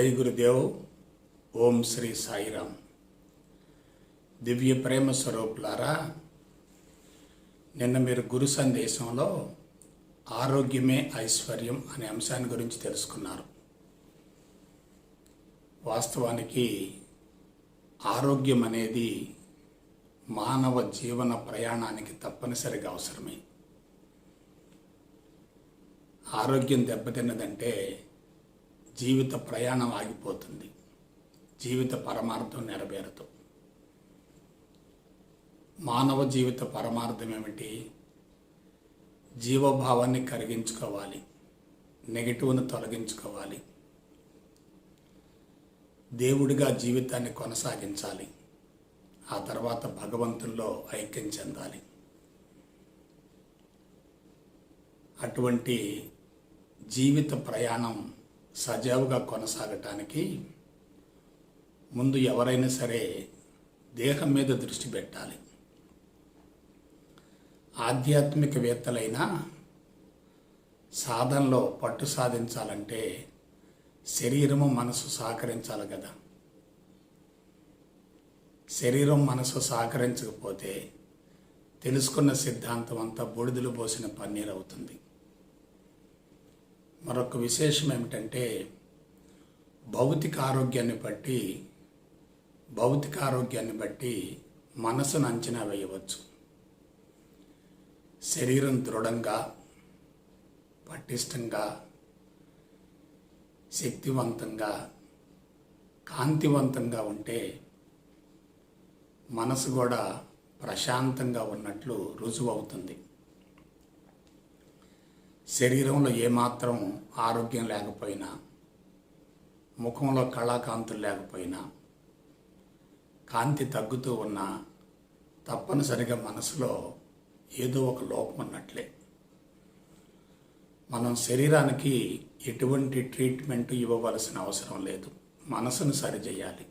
జై గురుదేవ్. ఓం శ్రీ సాయిరామ్. దివ్య ప్రేమ స్వరూపులారా, నిన్న మీరు గురు సందేశంలో ఆరోగ్యమే ఐశ్వర్యం అనే అంశాన్ని గురించి తెలుసుకున్నారు. వాస్తవానికి ఆరోగ్యం అనేది మానవ జీవన ప్రయాణానికి తప్పనిసరిగా అవసరమే. ఆరోగ్యం దెబ్బతిన్నదంటే జీవిత ప్రయాణం ఆగిపోతుంది, జీవిత పరమార్థం నెరవేరదు. మానవ జీవిత పరమార్థం ఏమిటి? జీవభావాన్ని కరిగించుకోవాలి, నెగిటివ్ను తొలగించుకోవాలి, దేవుడిగా జీవితాన్ని కొనసాగించాలి, ఆ తర్వాత భగవంతుల్లో ఐక్యం చెందాలి. అటువంటి జీవిత ప్రయాణం సజావుగా కొనసాగటానికి ముందు ఎవరైనా సరే దేహం మీద దృష్టి పెట్టాలి. ఆధ్యాత్మికవేత్తలైనా సాధనలో పట్టు సాధించాలంటే శరీరము మనసు సహకరించాలి కదా. శరీరం మనసు సహకరించకపోతే తెలుసుకున్న సిద్ధాంతం అంతా బూడిదలు పోసిన పన్నీరు అవుతుంది. మరొక విశేషం ఏమిటంటే భౌతిక ఆరోగ్యాన్ని బట్టి మనసును అంచనా వేయవచ్చు. శరీరం దృఢంగా, పటిష్టంగా, శక్తివంతంగా, కాంతివంతంగా ఉంటే మనసు కూడా ప్రశాంతంగా ఉన్నట్లు రుజువు అవుతుంది. శరీరంలో ఏమాత్రం ఆరోగ్యం లేకపోయినా, ముఖంలో కళాకాంతులు లేకపోయినా, కాంతి తగ్గుతూ ఉన్నా తప్పనిసరిగా మనసులో ఏదో ఒక లోపం ఉన్నట్లే. మనం శరీరానికి ఎటువంటి ట్రీట్మెంట్ ఇవ్వవలసిన అవసరం లేదు, మనసును సరిచేయాలి.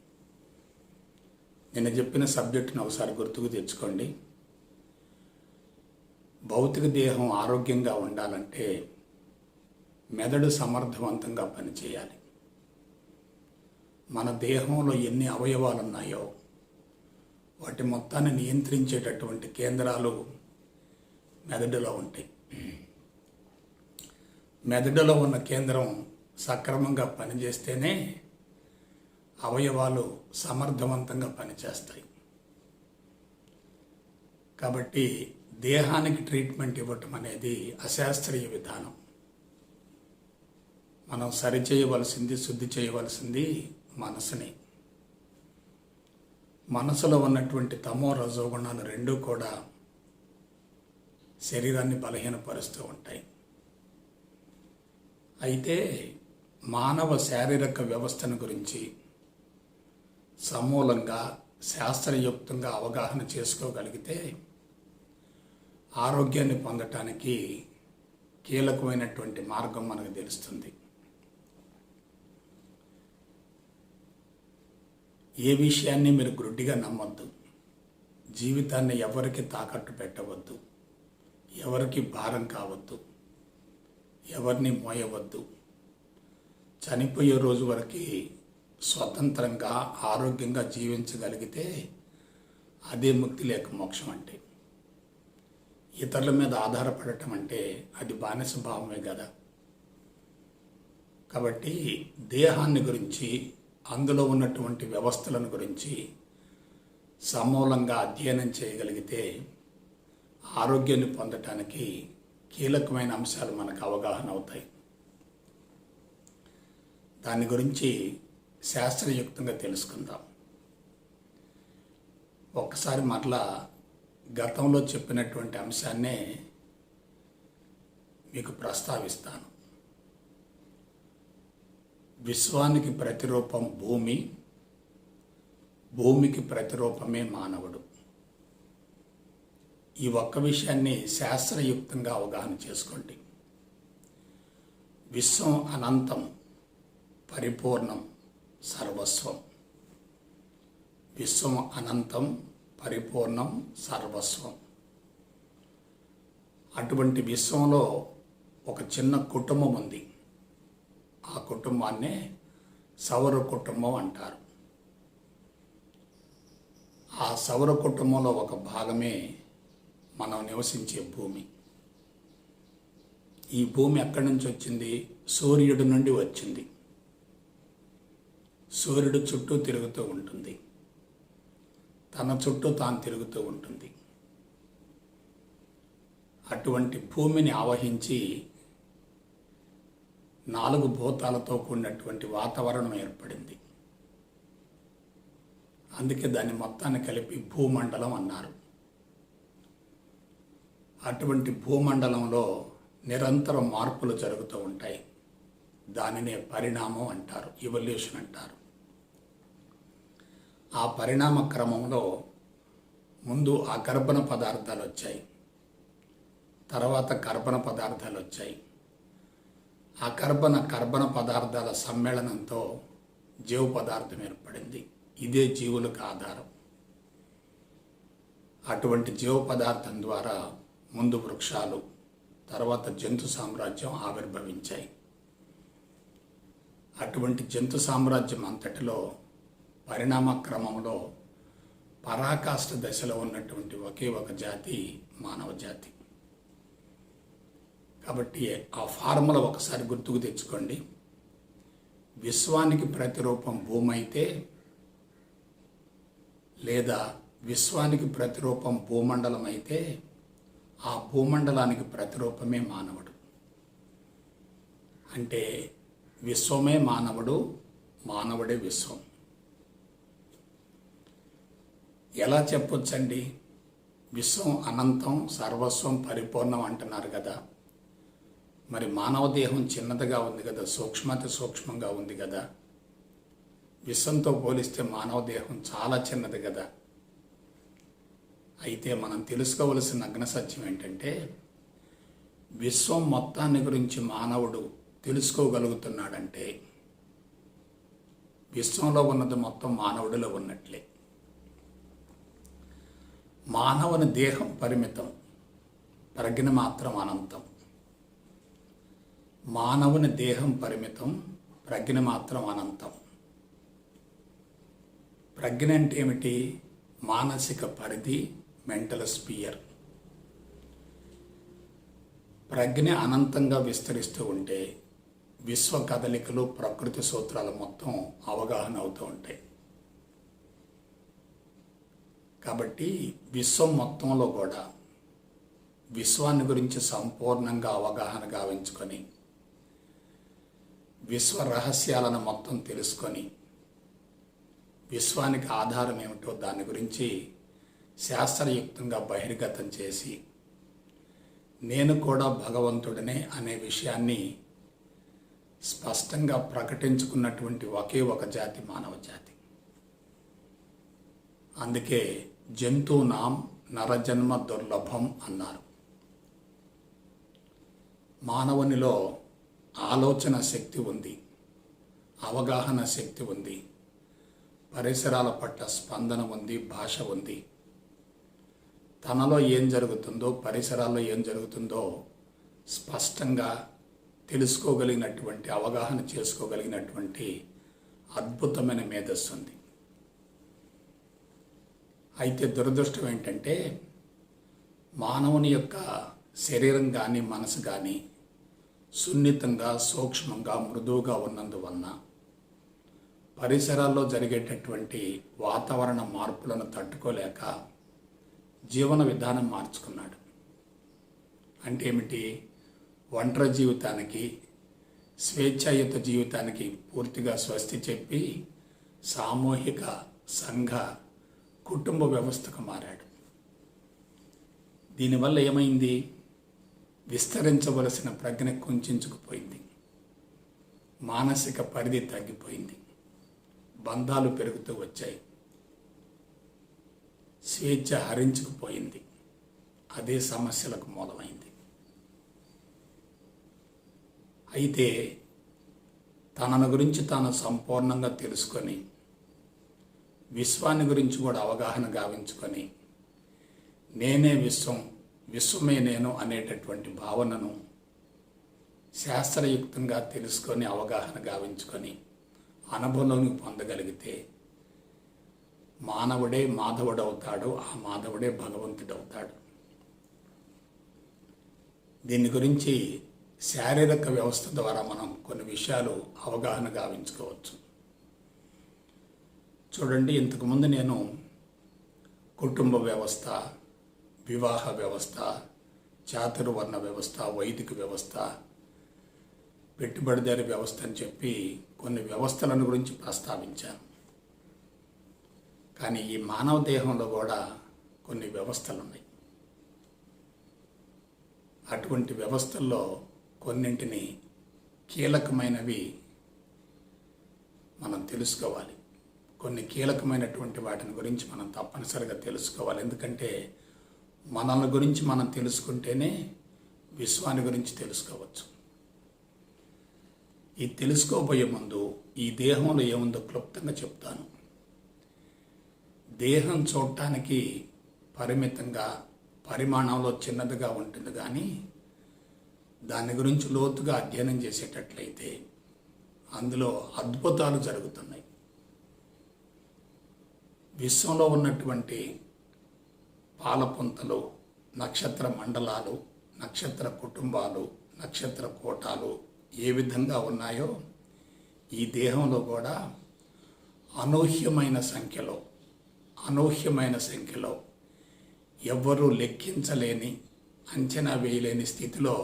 నేను చెప్పిన సబ్జెక్టును ఒకసారి గుర్తుకు తెచ్చుకోండి. భౌతిక దేహం ఆరోగ్యంగా ఉండాలంటే మెదడు సమర్థవంతంగా పనిచేయాలి. మన దేహంలో ఎన్ని అవయవాలు ఉన్నాయో వాటి మొత్తాన్ని నియంత్రించేటటువంటి కేంద్రాలు మెదడులో ఉంటాయి. మెదడులో ఉన్న కేంద్రం సక్రమంగా పనిచేస్తేనే అవయవాలు సమర్థవంతంగా పనిచేస్తాయి. కాబట్టి దేహానికి ట్రీట్మెంట్ ఇవ్వటం అనేది అశాస్త్రీయ విధానం. మనం సరిచేయవలసింది, శుద్ధి చేయవలసింది మనసుని. మనసులో ఉన్నటువంటి తమో రజోగుణాలు రెండూ కూడా శరీరాన్ని బలహీనపరుస్తూ ఉంటాయి. అయితే మానవ శారీరక వ్యవస్థను గురించి సమూలంగా శాస్త్రయుక్తంగా అవగాహన చేసుకోగలిగితే ఆరోగ్యాన్ని పొందటానికి కీలకమైనటువంటి మార్గం మనకు తెలుస్తుంది. ఏ విషయాన్ని మీరు గుడ్డిగా నమ్మొద్దు. జీవితాన్ని ఎవరికి తాకట్టు పెట్టవద్దు, ఎవరికి భారం కావద్దు, ఎవరిని మోయవద్దు. చనిపోయే రోజు వరకు స్వతంత్రంగా ఆరోగ్యంగా జీవించగలిగితే అదే ముక్తి లేక మోక్షం అంటే. ఇతరుల మీద ఆధారపడటం అంటే అది బానిస భావమే కదా. కాబట్టి దేహాన్ని గురించి, అందులో ఉన్నటువంటి వ్యవస్థలను గురించి సమూలంగా అధ్యయనం చేయగలిగితే ఆరోగ్యాన్ని పొందటానికి కీలకమైన అంశాలు మనకు అవగాహన అవుతాయి. దాని గురించి శాస్త్రయుక్తంగా తెలుసుకుందాం. ఒక్కసారి మరలా గతంలో చెప్పినటువంటి అంశాన్నే మీకు ప్రస్తావిస్తాను. విశ్వానికి ప్రతిరూపం భూమి, భూమికి ప్రతిరూపమే మానవుడు. ఈ ఒక్క విషయాన్ని శాస్త్రయుక్తంగా అవగాహన చేసుకోండి. విశ్వం అనంతం, పరిపూర్ణం, సర్వస్వం. విశ్వం అనంతం, పరిపూర్ణం, సర్వస్వం. అటువంటి విశ్వంలో ఒక చిన్న కుటుంబం ఉంది. ఆ కుటుంబాన్నే సౌర కుటుంబం అంటారు. ఆ సౌర కుటుంబంలో ఒక భాగమే మనం నివసించే భూమి. ఈ భూమి ఎక్కడి నుంచి వచ్చింది? సూర్యుడి నుండి వచ్చింది. సూర్యుడు చుట్టూ తిరుగుతూ ఉంటుంది, తన చుట్టూ తాను తిరుగుతూ ఉంటుంది. అటువంటి భూమిని ఆవహించి 4 భూతాలతో కూడినటువంటి వాతావరణం ఏర్పడింది. అందుకే దాన్ని మొత్తాన్ని కలిపి భూమండలం అన్నారు. అటువంటి భూమండలంలో నిరంతరం మార్పులు జరుగుతూ ఉంటాయి. దానినే పరిణామం అంటారు, ఎవల్యూషన్ అంటారు. ఆ పరిణామ క్రమంలో ముందు అకర్బన పదార్థాలు వచ్చాయి, తర్వాత కర్బన పదార్థాలు వచ్చాయి. కర్బన పదార్థాల సమ్మేళనంతో జీవ పదార్థం ఏర్పడింది. ఇదే జీవులకు ఆధారం. అటువంటి జీవ పదార్థం ద్వారా ముందు వృక్షాలు, తర్వాత జంతు సామ్రాజ్యం ఆవిర్భవించాయి. అటువంటి జంతు సామ్రాజ్యం అంతటిలో పరిణామ క్రమంలో పరాకాష్ఠ దశలో ఉన్నటువంటి ఒకే ఒక జాతి మానవ జాతి. కాబట్టి ఆ ఫార్ములా ఒకసారి గుర్తుకు తెచ్చుకోండి. విశ్వానికి ప్రతిరూపం భూమి అయితే, లేదా విశ్వానికి ప్రతిరూపం భూమండలం అయితే, ఆ భూమండలానికి ప్రతిరూపమే మానవుడు. అంటే విశ్వమే మానవుడు, మానవుడే విశ్వం. ఎలా చెప్పొచ్చండి? విశ్వం అనంతం, సర్వస్వం, పరిపూర్ణం అంటున్నారు కదా. మరి మానవ దేహం చిన్నదిగా ఉంది కదా, సూక్ష్మతి సూక్ష్మంగా ఉంది కదా. విశ్వంతో పోలిస్తే మానవ దేహం చాలా చిన్నది కదా. అయితే మనం తెలుసుకోవలసిన నగ్న సత్యం ఏంటంటే, విశ్వం మొత్తాన్ని గురించి మానవుడు తెలుసుకోగలుగుతున్నాడంటే విశ్వంలో ఉన్నది మొత్తం మానవుడిలో ఉన్నట్లే. మానవుని దేహం పరిమితం, ప్రజ్ఞ మాత్రం అనంతం. మానవుని దేహం పరిమితం, ప్రజ్ఞ మాత్రం అనంతం. ప్రజ్ఞ అంటే ఏమిటి? మానసిక పరిధి, మెంటల్ స్పియర్. ప్రజ్ఞ అనంతంగా విస్తరిస్తూ ఉంటే విశ్వ కదలికలు, ప్రకృతి సూత్రాలు మొత్తం అవగాహన అవుతూ ఉంటాయి. కాబట్టి విశ్వం మొత్తంలో కూడా విశ్వాన్ని గురించి సంపూర్ణంగా అవగాహన గావించుకొని, విశ్వ రహస్యాలను మొత్తం తెలుసుకొని, విశ్వానికి ఆధారం ఏమిటో దాని గురించి శాస్త్రయుక్తంగా బహిర్గతం చేసి, నేను కూడా భగవంతుడినే అనే విషయాన్ని స్పష్టంగా ప్రకటించుకున్నటువంటి ఒకే ఒక జాతి మానవ జాతి. అందుకే జంతువునాం నరజన్మ దుర్లభం అన్నారు. మానవునిలో ఆలోచన శక్తి ఉంది, అవగాహన శక్తి ఉంది, పరిసరాల పట్ల స్పందన ఉంది, భాష ఉంది. తనలో ఏం జరుగుతుందో, పరిసరాల్లో ఏం జరుగుతుందో స్పష్టంగా తెలుసుకోగలిగినటువంటి, అవగాహన చేసుకోగలిగినటువంటి అద్భుతమైన మేధస్సు ఉంది. అయితే దురదృష్టం ఏంటంటే, మానవుని యొక్క శరీరం కానీ మనసు కానీ సున్నితంగా, సూక్ష్మంగా, మృదువుగా ఉన్నందువలన పరిసరాల్లో జరిగేటటువంటి వాతావరణ మార్పులను తట్టుకోలేక జీవన విధానం మార్చుకున్నాడు. అంటే ఏమిటి? ఒంటరి జీవితానికి, స్వేచ్ఛాయుత జీవితానికి పూర్తిగా స్వస్తి చెప్పి సామూహిక, సంఘ, కుటుంబ వ్యవస్థకు మారాడు. దీనివల్ల ఏమైంది? విస్తరించవలసిన ప్రజ్ఞ కుంచుకుపోయింది, మానసిక పరిధి తగ్గిపోయింది, బంధాలు పెరుగుతూ వచ్చాయి, స్వేచ్ఛ హరించుకుపోయింది. అదే సమస్యలకు మూలమైంది. అయితే తనను గురించి తాను సంపూర్ణంగా తెలుసుకొని, విశ్వాన్ని గురించి కూడా అవగాహన గావించుకొని, నేనే విశ్వం, విశ్వమే నేను అనేటటువంటి భావనను శాస్త్రయుక్తంగా తెలుసుకొని, అవగాహన గావించుకొని అనుభవంలోనికి పొందగలిగితే మానవుడే మాధవుడవుతాడు, ఆ మాధవుడే భగవంతుడవుతాడు. దీని గురించి శారీరక వ్యవస్థ ద్వారా మనం కొన్ని విషయాలు అవగాహన గావించుకోవచ్చు. చూడండి, ఇంతకుముందు నేను కుటుంబ వ్యవస్థ, వివాహ వ్యవస్థ, చాతుర్వర్ణ వ్యవస్థ, వైదిక వ్యవస్థ, పెట్టుబడిదారి వ్యవస్థ అని చెప్పి కొన్ని వ్యవస్థలను గురించి ప్రస్తావించాను. కానీ ఈ మానవ దేహంలో కూడా కొన్ని వ్యవస్థలు ఉన్నాయి. అటువంటి వ్యవస్థల్లో కొన్నింటిని కీలకమైనవి మనం తెలుసుకోవాలి. కొన్ని కీలకమైనటువంటి వాటిని గురించి మనం తప్పనిసరిగా తెలుసుకోవాలి. ఎందుకంటే మనల్ని గురించి మనం తెలుసుకుంటేనే విశ్వాన్ని గురించి తెలుసుకోవచ్చు. ఈ తెలుసుకోబోయే ముందు ఈ దేహంలో ఏముందో క్లుప్తంగా చెప్తాను. దేహం చూడటానికి పరిమితంగా పరిమాణంలో చిన్నదిగా ఉంటుంది, కానీ దాని గురించి లోతుగా అధ్యయనం చేసేటట్లయితే అందులో అద్భుతాలు జరుగుతున్నాయి. విశ్వంలో ఉన్నటువంటి పాలపుంతలు, నక్షత్ర మండలాలు, నక్షత్ర కుటుంబాలు, నక్షత్ర కూటాలు ఏ విధంగా ఉన్నాయో ఈ దేహంలో కూడా అనూహ్యమైన సంఖ్యలో ఎవ్వరూ లెక్కించలేని, అంచనా వేయలేని స్థితిలో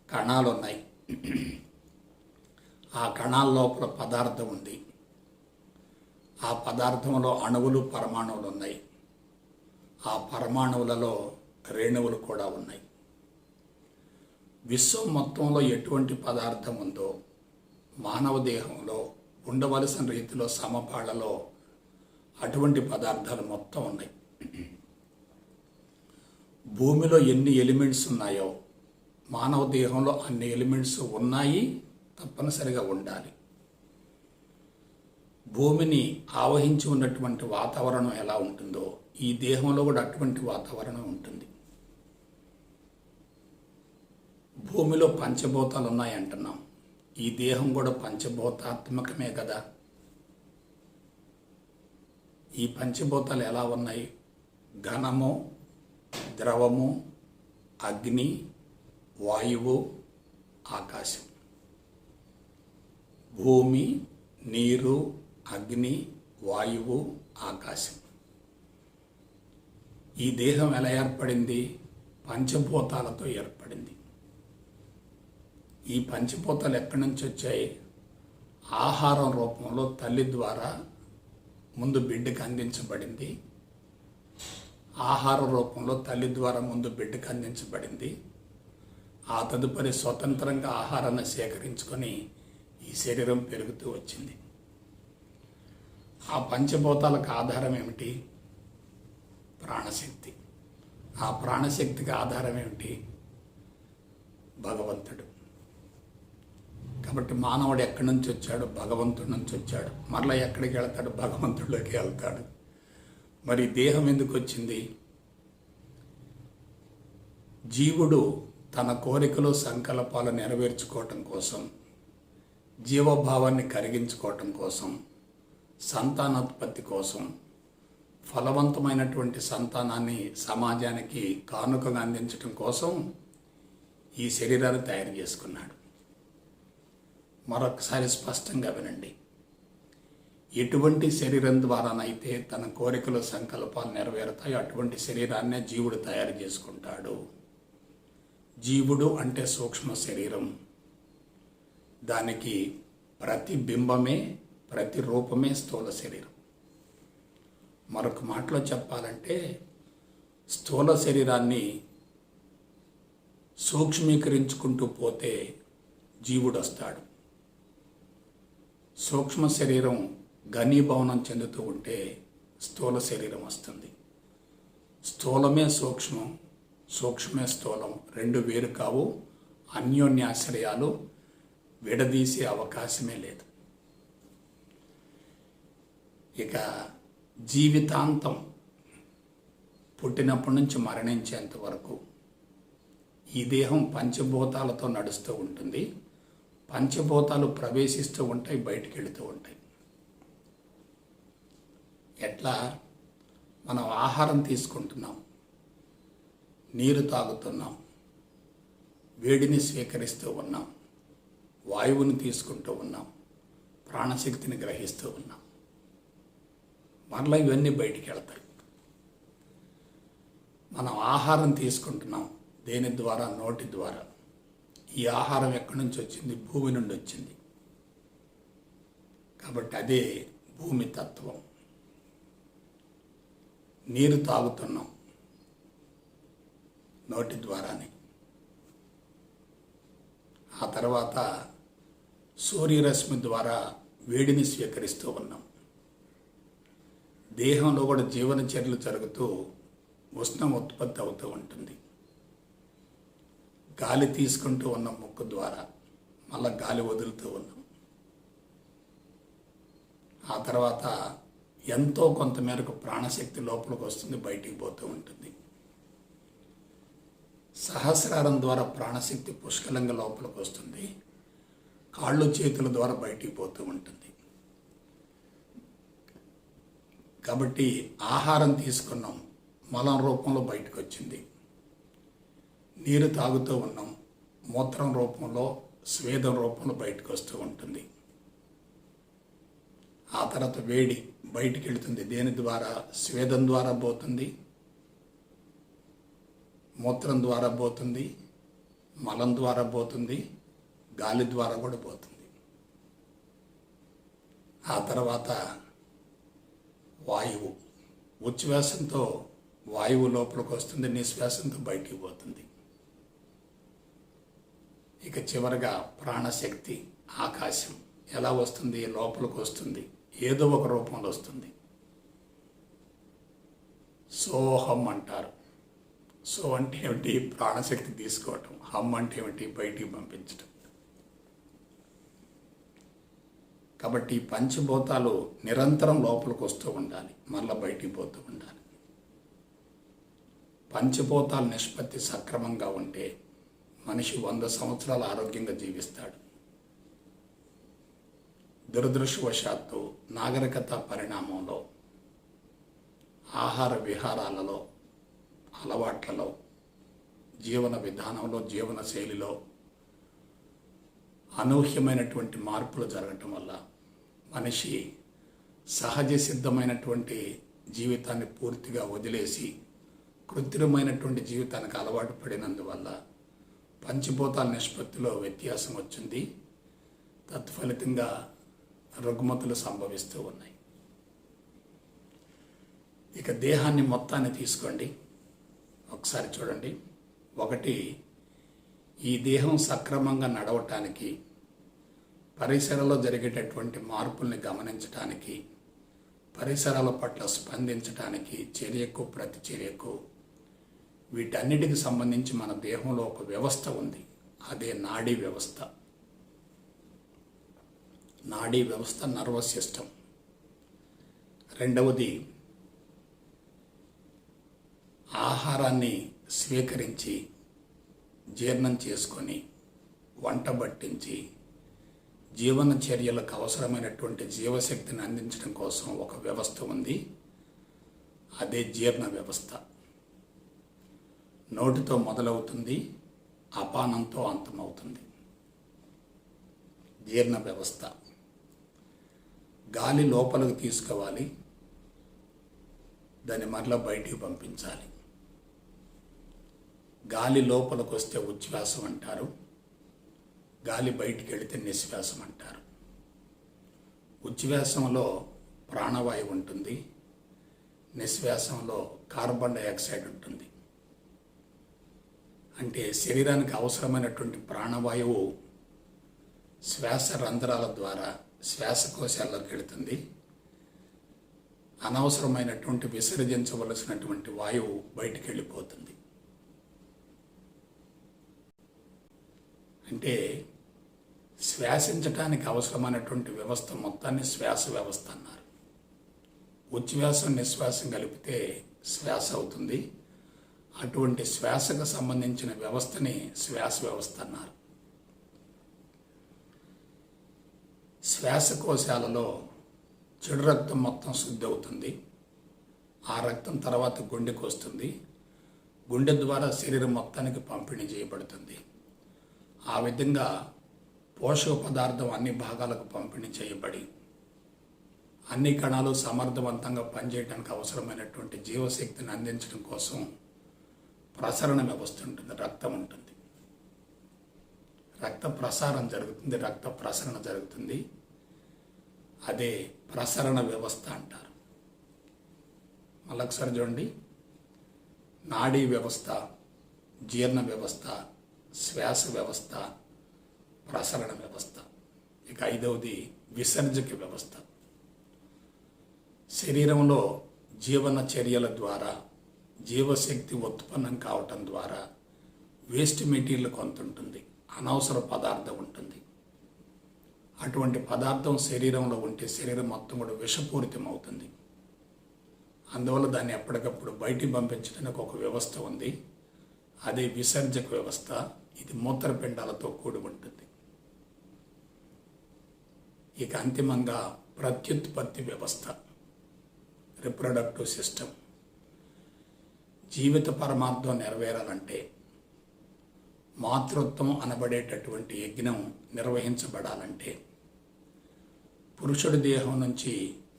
కణాలు ఉన్నాయి. ఆ కణాల లోపల పదార్థం ఉంది. ఆ పదార్థంలో అణువులు, పరమాణువులు ఉన్నాయి. ఆ పరమాణువులలో రేణువులు కూడా ఉన్నాయి. విశ్వం మొత్తంలో ఎటువంటి పదార్థం ఉందో మానవ దేహంలో ఉండవలసిన రీతిలో సమపాళ్లలో అటువంటి పదార్థాలు మొత్తం ఉన్నాయి. భూమిలో ఎన్ని ఎలిమెంట్స్ ఉన్నాయో మానవ దేహంలో అన్ని ఎలిమెంట్స్ ఉన్నాయి, తప్పనిసరిగా ఉండాలి. భూమిని ఆవహించి ఉన్నటువంటి వాతావరణం ఎలా ఉంటుందో ఈ దేహంలో కూడా అటువంటి వాతావరణం ఉంటుంది. భూమిలో పంచభూతాలు ఉన్నాయి అంటున్నాం. ఈ దేహం కూడా పంచభూతాత్మకమే కదా. ఈ పంచభూతాలు ఎలా ఉన్నాయి? ఘనము, ద్రవము, అగ్ని, వాయువు, ఆకాశం. భూమి, నీరు, అగ్ని, వాయువు, ఆకాశం. ఈ దేహం ఎలా ఏర్పడింది? పంచభూతాలతో ఏర్పడింది. ఈ పంచభూతాలు ఎక్కడి నుంచి వచ్చాయి? ఆహారం రూపంలో తల్లి ద్వారా ముందు బిడ్డకు అందించబడింది. ఆహార రూపంలో తల్లి ద్వారా ముందు బిడ్డకు అందించబడింది. ఆ తదుపరి స్వతంత్రంగా ఆహారాన్ని సేకరించుకొని ఈ శరీరం పెరుగుతూ వచ్చింది. ఆ పంచభూతాలకు ఆధారం ఏమిటి? ప్రాణశక్తి. ఆ ప్రాణశక్తికి ఆధారం ఏమిటి? భగవంతుడు. కాబట్టి మానవుడు ఎక్కడి నుంచి వచ్చాడు? భగవంతుడి నుంచి వచ్చాడు. మరలా ఎక్కడికి వెళ్తాడు? భగవంతుడిలోకి వెళ్తాడు. మరి దేహం ఎందుకు వచ్చింది? జీవుడు తన కోరికలు, సంకల్పాలు నెరవేర్చుకోవటం కోసం, జీవభావాన్ని కరిగించుకోవటం కోసం, సంతానోత్పత్తి కోసం, ఫలవంతమైనటువంటి సంతానాన్ని సమాజానికి కానుకగా అందించటం కోసం ఈ శరీరాన్ని తయారు చేసుకున్నాడు. మరొకసారి స్పష్టంగా వినండి. ఎటువంటి శరీరం ద్వారానైతే తన కోరికలు, సంకల్పాలు నెరవేరుతాయో అటువంటి శరీరాన్నే జీవుడు తయారు చేసుకుంటాడు. జీవుడు అంటే సూక్ష్మ శరీరం. దానికి ప్రతిబింబమే, ప్రతిరూపమే స్థూల శరీరం. మరొక మాటలో చెప్పాలంటే స్థూల శరీరాన్ని సూక్ష్మీకరించుకుంటూ పోతే జీవుడు వస్తాడు. సూక్ష్మ శరీరం ఘనీభవనం చెందుతూ ఉంటే స్థూల శరీరం వస్తుంది. స్థూలమే సూక్ష్మం, సూక్ష్మే స్థూలం. రెండు వేరు కావు. అన్యోన్యాశ్రయాలు, విడదీసే అవకాశమే లేదు. ఇక జీవితాంతం పుట్టినప్పటి నుంచి మరణించేంత వరకు ఈ దేహం పంచభూతాలతో నడుస్తూ ఉంటుంది. పంచభూతాలు ప్రవేశిస్తూ ఉంటాయి, బయటికి వెళుతూ ఉంటాయి. ఎట్లా మనం ఆహారం తీసుకుంటున్నాం, నీరు తాగుతున్నాం, వేడిని స్వీకరిస్తూ ఉన్నాం, వాయువుని తీసుకుంటూ ఉన్నాం, ప్రాణశక్తిని గ్రహిస్తూ ఉన్నాం. మరలా ఇవన్నీ బయటికి వెళ్తాయి. మనం ఆహారం తీసుకుంటున్నాం, దేని ద్వారా? నోటి ద్వారా. ఈ ఆహారం ఎక్కడి నుంచి వచ్చింది? భూమి నుండి వచ్చింది. కాబట్టి అదే భూమి తత్వం. నీరు తాగుతున్నాం నోటి ద్వారానే. ఆ తర్వాత సూర్యరశ్మి ద్వారా వేడిని స్వీకరిస్తూ ఉన్నాం. దేహంలో కూడా జీవన చర్యలు జరుగుతూ ఉష్ణం ఉత్పత్తి అవుతూ ఉంటుంది. గాలి తీసుకుంటూ ఉన్నాం ముక్కు ద్వారా, మళ్ళీ గాలి వదులుతూ ఉన్నాం. ఆ తర్వాత ఎంతో కొంత మేరకు ప్రాణశక్తి లోపలికి వస్తుంది, బయటికి పోతూ ఉంటుంది. సహస్రారం ద్వారా ప్రాణశక్తి పుష్కలంగా లోపలికి వస్తుంది, కాళ్ళు చేతుల ద్వారా బయటికి పోతూ ఉంటుంది. కాబట్టి ఆహారం తీసుకున్నాం, మలం రూపంలో బయటకు వచ్చింది. నీరు తాగుతూ ఉన్నాం, మూత్రం రూపంలో, స్వేదం రూపంలో బయటకు వస్తూ ఉంటుంది. ఆ తర్వాత వేడి బయటికి వెళుతుంది. దేని ద్వారా? స్వేదం ద్వారా పోతుంది, మూత్రం ద్వారా పోతుంది, మలం ద్వారా పోతుంది, గాలి ద్వారా కూడా పోతుంది. ఆ తర్వాత వాయువు, ఉచ్ఛ్వాసంతో వాయువు లోపలికి వస్తుంది, నిశ్వాసంతో బయటికి పోతుంది. ఇక చివరగా ప్రాణశక్తి, ఆకాశం ఎలా వస్తుంది? లోపలికి వస్తుంది, ఏదో ఒక రూపంలో వస్తుంది. సోహం అంటారు. సో అంటే ఏమిటి? ప్రాణశక్తి తీసుకోవటం. హమ్ అంటే ఏమిటి? బయటికి పంపించటం. కాబట్టి పంచభూతాలు నిరంతరం లోపలికి వస్తూ ఉండాలి, మళ్ళీ బయటికి పోతూ ఉండాలి. పంచభూతాల నిష్పత్తి సక్రమంగా ఉంటే మనిషి 100 సంవత్సరాలు ఆరోగ్యంగా జీవిస్తాడు. దురదృష్టవశాత్తు నాగరికత పరిణామంలో, ఆహార విహారాలలో, అలవాట్లలో, జీవన విధానంలో, జీవన శైలిలో అనూహ్యమైనటువంటి మార్పులు జరగటం వల్ల మనిషి సహజ సిద్ధమైనటువంటి జీవితాన్ని పూర్తిగా వదిలేసి కృత్రిమైనటువంటి జీవితానికి అలవాటు పడినందువల్ల పంచభూతాల నిష్పత్తిలో వ్యత్యాసం వచ్చింది. తత్ఫలితంగా రుగ్మతులు సంభవిస్తూ ఉన్నాయి. ఇక దేహాన్ని మొత్తాన్ని తీసుకోండి, ఒకసారి చూడండి. ఒకటి, ఈ దేహం సక్రమంగా నడవటానికి, పరిసరాల్లో జరిగేటటువంటి మార్పుల్ని గమనించటానికి, పరిసరాల పట్ల స్పందించటానికి, చర్యకు ప్రతిచర్యకు, వీటన్నిటికి సంబంధించి మన దేహంలో ఒక వ్యవస్థ ఉంది. అదే నాడీ వ్యవస్థ. నాడీ వ్యవస్థ, నర్వస్ సిస్టమ్. రెండవది, ఆహారాన్ని స్వీకరించి జీర్ణం చేసుకొని వంట బట్టించి జీవన చర్యలకు అవసరమైనటువంటి జీవశక్తిని అందించడం కోసం ఒక వ్యవస్థ ఉంది. అదే జీర్ణ వ్యవస్థ. నోటితో మొదలవుతుంది, అపానంతో అంతమవుతుంది. జీర్ణ వ్యవస్థ. గాలి లోపలికి తీసుకోవాలి, దాన్ని మరలా బయటికి పంపించాలి. గాలి లోపలికి వస్తే ఉచ్ఛ్వాసం అంటారు, గాలి బయటికి వెళితే నిశ్వాసం అంటారు. ఉచ్ఛ్వాసంలో ప్రాణవాయువు ఉంటుంది, నిశ్వాసంలో కార్బన్ డైఆక్సైడ్ ఉంటుంది. అంటే శరీరానికి అవసరమైనటువంటి ప్రాణవాయువు శ్వాస రంధ్రాల ద్వారా శ్వాసకోశాల్లోకి వెళుతుంది. అనవసరమైనటువంటి విసర్జించవలసినటువంటి వాయువు బయటికి వెళ్ళిపోతుంది. అంటే శ్వాసించటానికి అవసరమైనటువంటి వ్యవస్థ మొత్తాన్ని శ్వాస వ్యవస్థ అన్నారు. ఉచ్ఛ్వాసం నిశ్వాసం కలిపితే శ్వాస అవుతుంది. అటువంటి శ్వాసకు సంబంధించిన వ్యవస్థని శ్వాస వ్యవస్థ అన్నారు. శ్వాసకోశాలలో చెడు రక్తం మొత్తం శుద్ధి అవుతుంది. ఆ రక్తం తర్వాత గుండెకు వస్తుంది. గుండె ద్వారా శరీరం మొత్తానికి పంపిణీ చేయబడుతుంది. ఆ విధంగా పోషక పదార్థం అన్ని భాగాలకు పంపిణీ చేయబడి అన్ని కణాలు సమర్థవంతంగా పనిచేయడానికి అవసరమైనటువంటి జీవశక్తిని అందించడం కోసం ప్రసరణ వ్యవస్థ ఉంటుంది, రక్తం ఉంటుంది. రక్త ప్రసారం జరుగుతుంది, రక్త ప్రసరణ జరుగుతుంది. అదే ప్రసరణ వ్యవస్థ అంటారు. మళ్ళొకసారి చూడండి, నాడీ వ్యవస్థ, జీర్ణ వ్యవస్థ, శ్వాస వ్యవస్థ, ప్రసరణ వ్యవస్థ. ఇక ఐదవది విసర్జక వ్యవస్థ. శరీరంలో జీవన చర్యల ద్వారా జీవశక్తి ఉత్పన్నం కావటం ద్వారా వేస్ట్ మెటీరియల్ కొంత ఉంటుంది, అనవసర పదార్థం ఉంటుంది. అటువంటి పదార్థం శరీరంలో ఉంటే శరీరం మొత్తం కూడా విషపూరితం అవుతుంది. అందువల్ల దాన్ని ఎప్పటికప్పుడు బయటికి పంపించడానికి ఒక వ్యవస్థ ఉంది, అదే విసర్జక వ్యవస్థ. ఇది మూత్రపిండాలతో కూడి ఉంటుంది. ఇక అంతిమంగా ప్రత్యుత్పత్తి వ్యవస్థ, రిప్రొడక్టివ్ సిస్టమ్. జీవిత పరమార్థం నెరవేరాలంటే మాతృత్వం అనబడేటటువంటి యజ్ఞం నిర్వహించబడాలంటే పురుషుడి దేహం నుంచి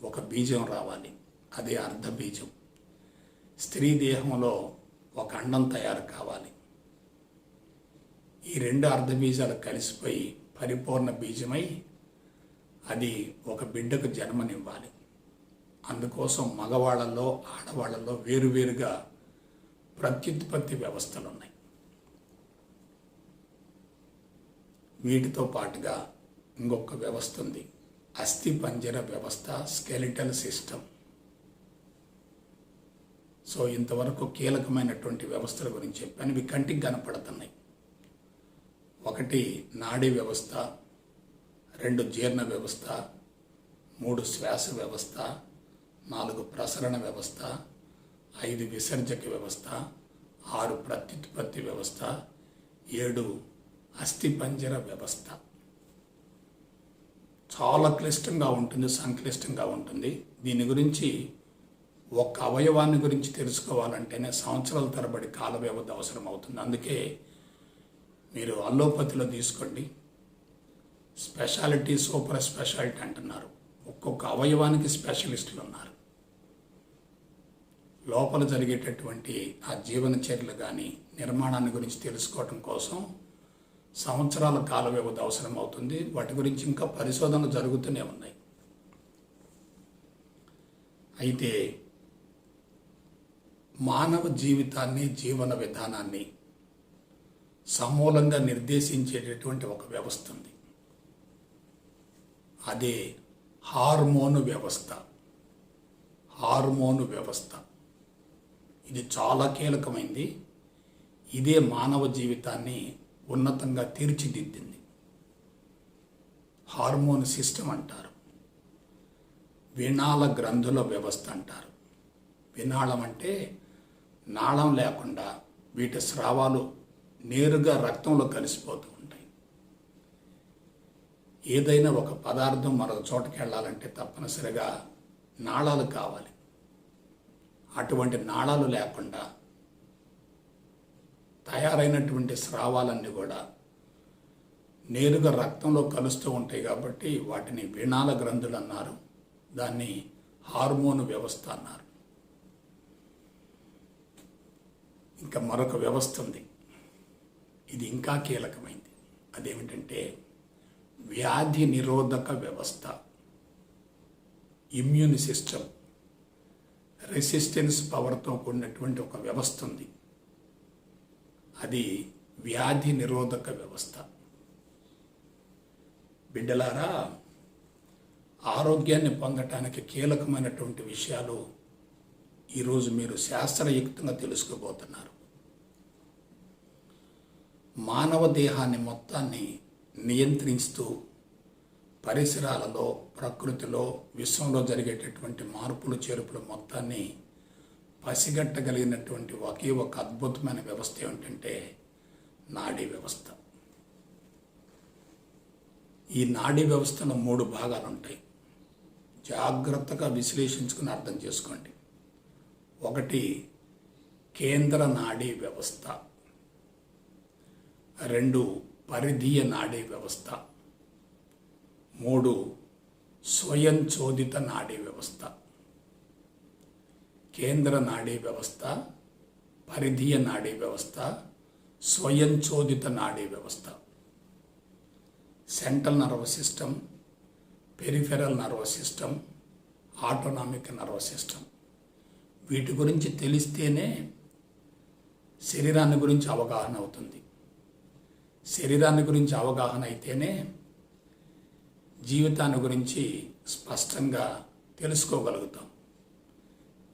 ఒక బీజం రావాలి, అదే అర్ధబీజం. స్త్రీ దేహంలో ఒక అండం తయారు కావాలి. ఈ రెండు అర్ధబీజాలు కలిసిపోయి పరిపూర్ణ బీజమై అది ఒక బిడ్డకు జన్మనివ్వాలి. అందుకోసం మగవాళ్ళలో ఆడవాళ్ళలో వేరువేరుగా ప్రత్యుత్పత్తి వ్యవస్థలు ఉన్నాయి. వీటితో పాటుగా ఇంకొక వ్యవస్థ ఉంది, అస్థి పంజర వ్యవస్థ, స్కెలిటల్ సిస్టమ్. సో ఇంతవరకు కీలకమైనటువంటి వ్యవస్థల గురించి చెప్పాను. ఇవి కంటికి కనపడుతున్నాయి. ఒకటి నాడీ వ్యవస్థ, 2 జీర్ణ వ్యవస్థ, 3 శ్వాస వ్యవస్థ, 4 ప్రసరణ వ్యవస్థ, 5 విసర్జక వ్యవస్థ, 6 ప్రత్యుత్పత్తి వ్యవస్థ, 7 అస్థిపంజర వ్యవస్థ. చాలా క్లిష్టంగా ఉంటుంది, సంక్లిష్టంగా ఉంటుంది. దీని గురించి ఒక అవయవాన్ని గురించి తెలుసుకోవాలంటేనే సంవత్సరాల తరబడి కాల వ్యవధి అవసరం అవుతుంది. అందుకే మీరు అల్లోపతిలో తీసుకోండి, స్పెషాలిటీ, సూపర్ స్పెషాలిటీ అంటున్నారు. ఒక్కొక్క అవయవానికి స్పెషలిస్టులు ఉన్నారు. లోపల జరిగేటటువంటి ఆ జీవన చర్యలు కానీ నిర్మాణాన్ని గురించి తెలుసుకోవటం కోసం సంవత్సరాల కాల వ్యవధి అవసరం అవుతుంది. వాటి గురించి ఇంకా పరిశోధనలు జరుగుతూనే ఉన్నాయి. అయితే మానవ జీవితాన్ని, జీవన విధానాన్ని సమూలంగా నిర్దేశించేటటువంటి ఒక వ్యవస్థ ఉంది, అదే హార్మోను వ్యవస్థ. హార్మోను వ్యవస్థ ఇది చాలా కీలకమైంది. ఇదే మానవ జీవితాన్ని ఉన్నతంగా తీర్చిదిద్దింది. హార్మోన్ సిస్టమ్ అంటారు. వినాళ గ్రంథుల వ్యవస్థ అంటారు. వినాళం అంటే నాళం లేకుండా వీటి స్రావాలు నేరుగా రక్తంలో కలిసిపోతూ ఉంటాయి. ఏదైనా ఒక పదార్థం మరొక చోటకి వెళ్ళాలంటే తప్పనిసరిగా నాళాలు కావాలి. అటువంటి నాళాలు లేకుండా తయారైనటువంటి స్రావాలన్నీ కూడా నేరుగా రక్తంలో కలుస్తూ ఉంటాయి. కాబట్టి వాటిని వినాళ గ్రంథులు అన్నారు, దాన్ని హార్మోన్ వ్యవస్థ అన్నారు. ఇంకా మరొక వ్యవస్థ ఉంది, ఇది ఇంకా కీలకమైంది. అదేమిటంటే వ్యాధి నిరోధక వ్యవస్థ, ఇమ్యూన్ సిస్టమ్. రెసిస్టెన్స్ పవర్తో కూడినటువంటి ఒక వ్యవస్థ ఉంది, అది వ్యాధి నిరోధక వ్యవస్థ. బిడ్డలారా, ఆరోగ్యాన్ని పొందటానికి కీలకమైనటువంటి విషయాలు ఈరోజు మీరు శాస్త్రయుక్తంగా తెలుసుకోబోతున్నారు. మానవ దేహాన్ని మొత్తాన్ని నియంత్రిస్తూ పరిసరాలలో, ప్రకృతిలో, విశ్వంలో జరిగేటటువంటి మార్పులు చేర్పులు మొత్తాన్ని పసిగట్టగలిగినటువంటి ఒకే ఒక అద్భుతమైన వ్యవస్థ ఏమిటంటే నాడీ వ్యవస్థ. ఈ నాడీ వ్యవస్థలో 3 భాగాలు ఉంటాయి. జాగ్రత్తగా విశ్లేషించుకుని అర్థం చేసుకోండి. 1 కేంద్ర నాడీ వ్యవస్థ, 2 పరిధీయ నాడీ వ్యవస్థ, 3 స్వయంచోదిత నాడీ వ్యవస్థ. కేంద్ర నాడీ వ్యవస్థ, పరిధీయ నాడీ వ్యవస్థ, స్వయంచోదిత నాడీ వ్యవస్థ. Central nervous system, peripheral nervous system, autonomic nervous system. వీటి గురించి తెలిస్తేనే శరీరాన్ని గురించి అవగాహన అవుతుంది. శరీరాన్ని గురించి అవగాహన అయితేనే జీవితాన్ని గురించి స్పష్టంగా తెలుసుకోగలుగుతాం.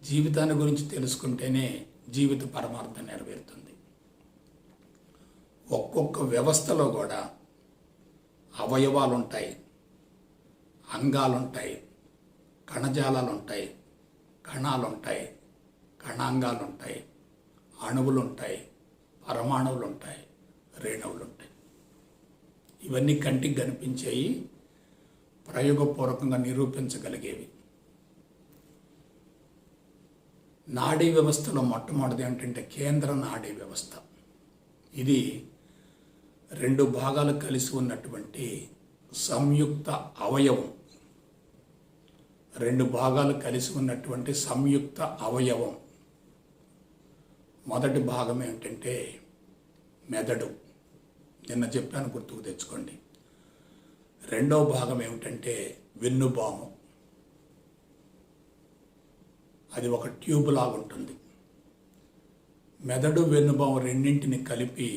జీవితాన్ని గురించి తెలుసుకుంటేనే జీవిత పరమార్థం నెరవేరుతుంది. ఒక్కొక్క వ్యవస్థలో కూడా అవయవాలు ఉంటాయి, అంగాలు ఉంటాయి, కణజాలాలు ఉంటాయి, కణాలు ఉంటాయి, కణాంగాలు ఉంటాయి, అణువులు ఉంటాయి, పరమాణువులు ఉంటాయి, రేణువులు ఉంటాయి. ఇవన్నీ కంటికి కనిపించేవి, ప్రయోగపూర్వకంగా నిరూపించగలిగేవి. నాడీ వ్యవస్థలో మొట్టమొదటిది ఏంటంటే కేంద్ర నాడీ వ్యవస్థ. ఇది 2 భాగాలు కలిసి ఉన్నటువంటి సంయుక్త అవయవం. 2 భాగాలు కలిసి ఉన్నటువంటి సంయుక్త అవయవం. మొదటి భాగం ఏంటంటే మెదడు. నిన్న చెప్పాను, గుర్తుకు తెచ్చుకోండి. 2వ భాగం ఏమిటంటే వెన్నుబాము. అది ఒక ట్యూబ్ లాగా ఉంటుంది. మెదడు, వెన్నుబాము రెండింటిని కలిపి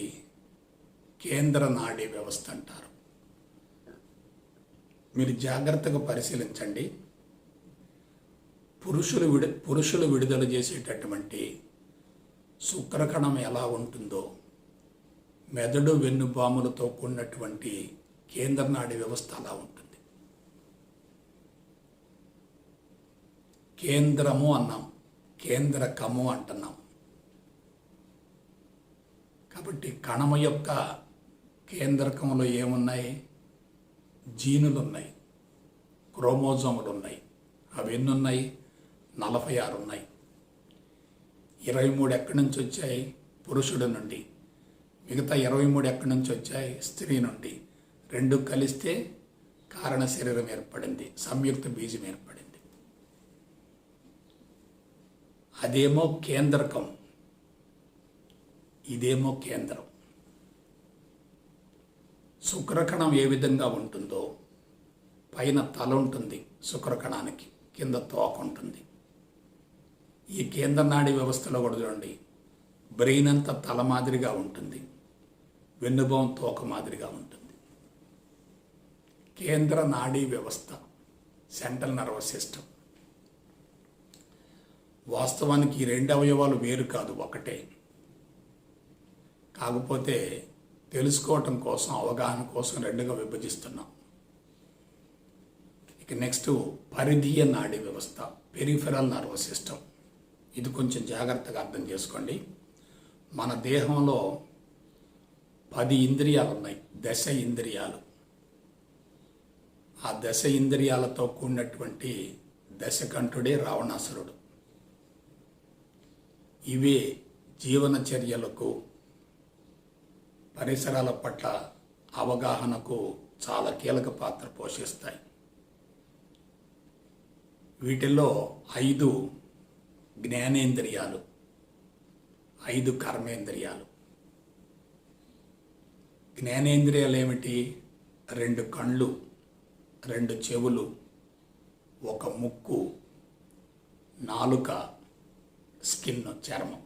కేంద్ర నాడీ వ్యవస్థ అంటారు. మీరు జాగ్రత్తగా పరిశీలించండి. పురుషులు విడుదల చేసేటటువంటి శుక్రకణం ఎలా ఉంటుందో మెదడు, వెన్నుబాములతో కూడినటువంటి కేంద్ర నాడీ వ్యవస్థ అలా ఉంటుంది. కేంద్రము అన్నాం, కేంద్రకము అంటున్నాం. కాబట్టి కణము యొక్క కేంద్రకంలో ఏమున్నాయి? జీనులు ఉన్నాయి, క్రోమోజోములు ఉన్నాయి. అవి ఎన్ని ఉన్నాయి? 46 ఉన్నాయి. 23 ఎక్కడి నుంచి వచ్చాయి? పురుషుడి నుండి. మిగతా 23 ఎక్కడి నుంచి వచ్చాయి? స్త్రీ నుండి. 2 కలిస్తే కారణ శరీరం ఏర్పడింది, సంయుక్త బీజం ఏర్పడింది. అదేమో కేంద్రకం, ఇదేమో కేంద్రం. శుక్రకణం ఏ విధంగా ఉంటుందో పైన తల ఉంటుంది శుక్రకణానికి, కింద తోక ఉంటుంది. ఈ కేంద్ర నాడీ వ్యవస్థలో కూడా చూడండి, బ్రెయిన్ అంతా తల మాదిరిగా ఉంటుంది, వెన్నుభాగం తోక మాదిరిగా ఉంటుంది. కేంద్ర నాడీ వ్యవస్థ, సెంట్రల్ నర్వస్ సిస్టమ్. వాస్తవానికి ఈ 2 అవయవాలు వేరు కాదు, ఒకటే. కాకపోతే తెలుసుకోవటం కోసం, అవగాహన కోసం 2గా విభజిస్తున్నాం. ఇక నెక్స్ట్ పరిధీయ నాడీ వ్యవస్థ, పెరిఫెరల్ నర్వస్ సిస్టమ్. ఇది కొంచెం జాగ్రత్తగా అర్థం చేసుకోండి. మన దేహంలో 10 ఇంద్రియాలు ఉన్నాయి, 10 ఇంద్రియాలు. ఆ 10 ఇంద్రియాలతో కూడినటువంటి దశకంఠుడే రావణాసురుడు. ఇవే జీవన చర్యలకు, పరిసరాల పట్ల అవగాహనకు చాలా కీలక పాత్ర పోషిస్తాయి. వీటిల్లో 5 జ్ఞానేంద్రియాలు, 5 కర్మేంద్రియాలు. జ్ఞానేంద్రియాలు ఏమిటి? 2 కళ్ళు, 2 చెవులు, 1 ముక్కు, నాలుక, స్కిన్, చర్మం.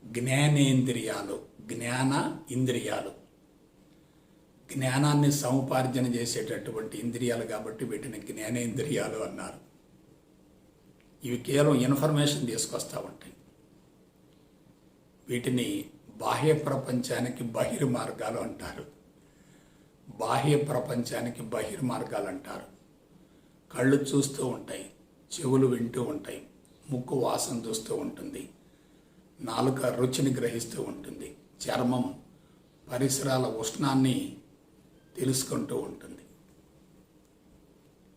జ్ఞానేంద్రియాలు, జ్ఞాన ఇంద్రియాలు. జ్ఞానాన్ని సముపార్జన చేసేటటువంటి ఇంద్రియాలు కాబట్టి వీటిని జ్ఞానేంద్రియాలు అన్నారు. ఇవి కేవలం ఇన్ఫర్మేషన్ తీసుకొస్తూ ఉంటాయి. వీటిని బాహ్య ప్రపంచానికి బహిర్మార్గాలు అంటారు. బాహ్య ప్రపంచానికి బహిర్మార్గాలు అంటారు. కళ్ళు చూస్తూ ఉంటాయి, చెవులు వింటూ ఉంటాయి, ముక్కు వాసన చూస్తూ ఉంటుంది, నాలుక రుచిని గ్రహిస్తూ ఉంటుంది, చర్మం పరిసరాల ఉష్ణాన్ని తెలుసుకుంటూ ఉంటుంది.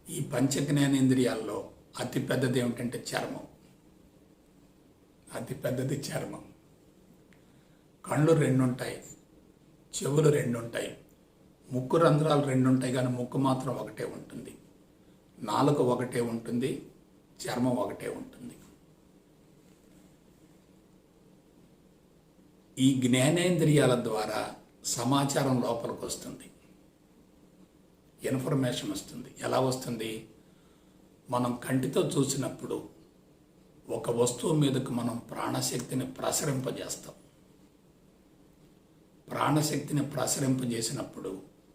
ఈ పంచ జ్ఞానేంద్రియాల్లో అతి పెద్దది ఏమిటంటే చర్మం. అతి పెద్దది చర్మం. కళ్ళు 2 ఉంటాయి, చెవులు 2 ఉంటాయి, ముక్కు రంధ్రాలు 2 ఉంటాయి, కానీ ముక్కు మాత్రం ఒకటే ఉంటుంది. నాలుక ఒకటే ఉంటుంది, చర్మం ఒకటే ఉంటుంది. ఈ జ్ఞానేంద్రియాల ద్వారా సమాచారం లోపలికి వస్తుంది, ఇన్ఫర్మేషన్ వస్తుంది. ఎలా వస్తుంది? మనం కంటితో చూసినప్పుడు ఒక వస్తువు మీదకు మనం ప్రాణశక్తిని ప్రసరింపజేస్తాం. ప్రాణశక్తిని ప్రసరింపజేసినప్పుడు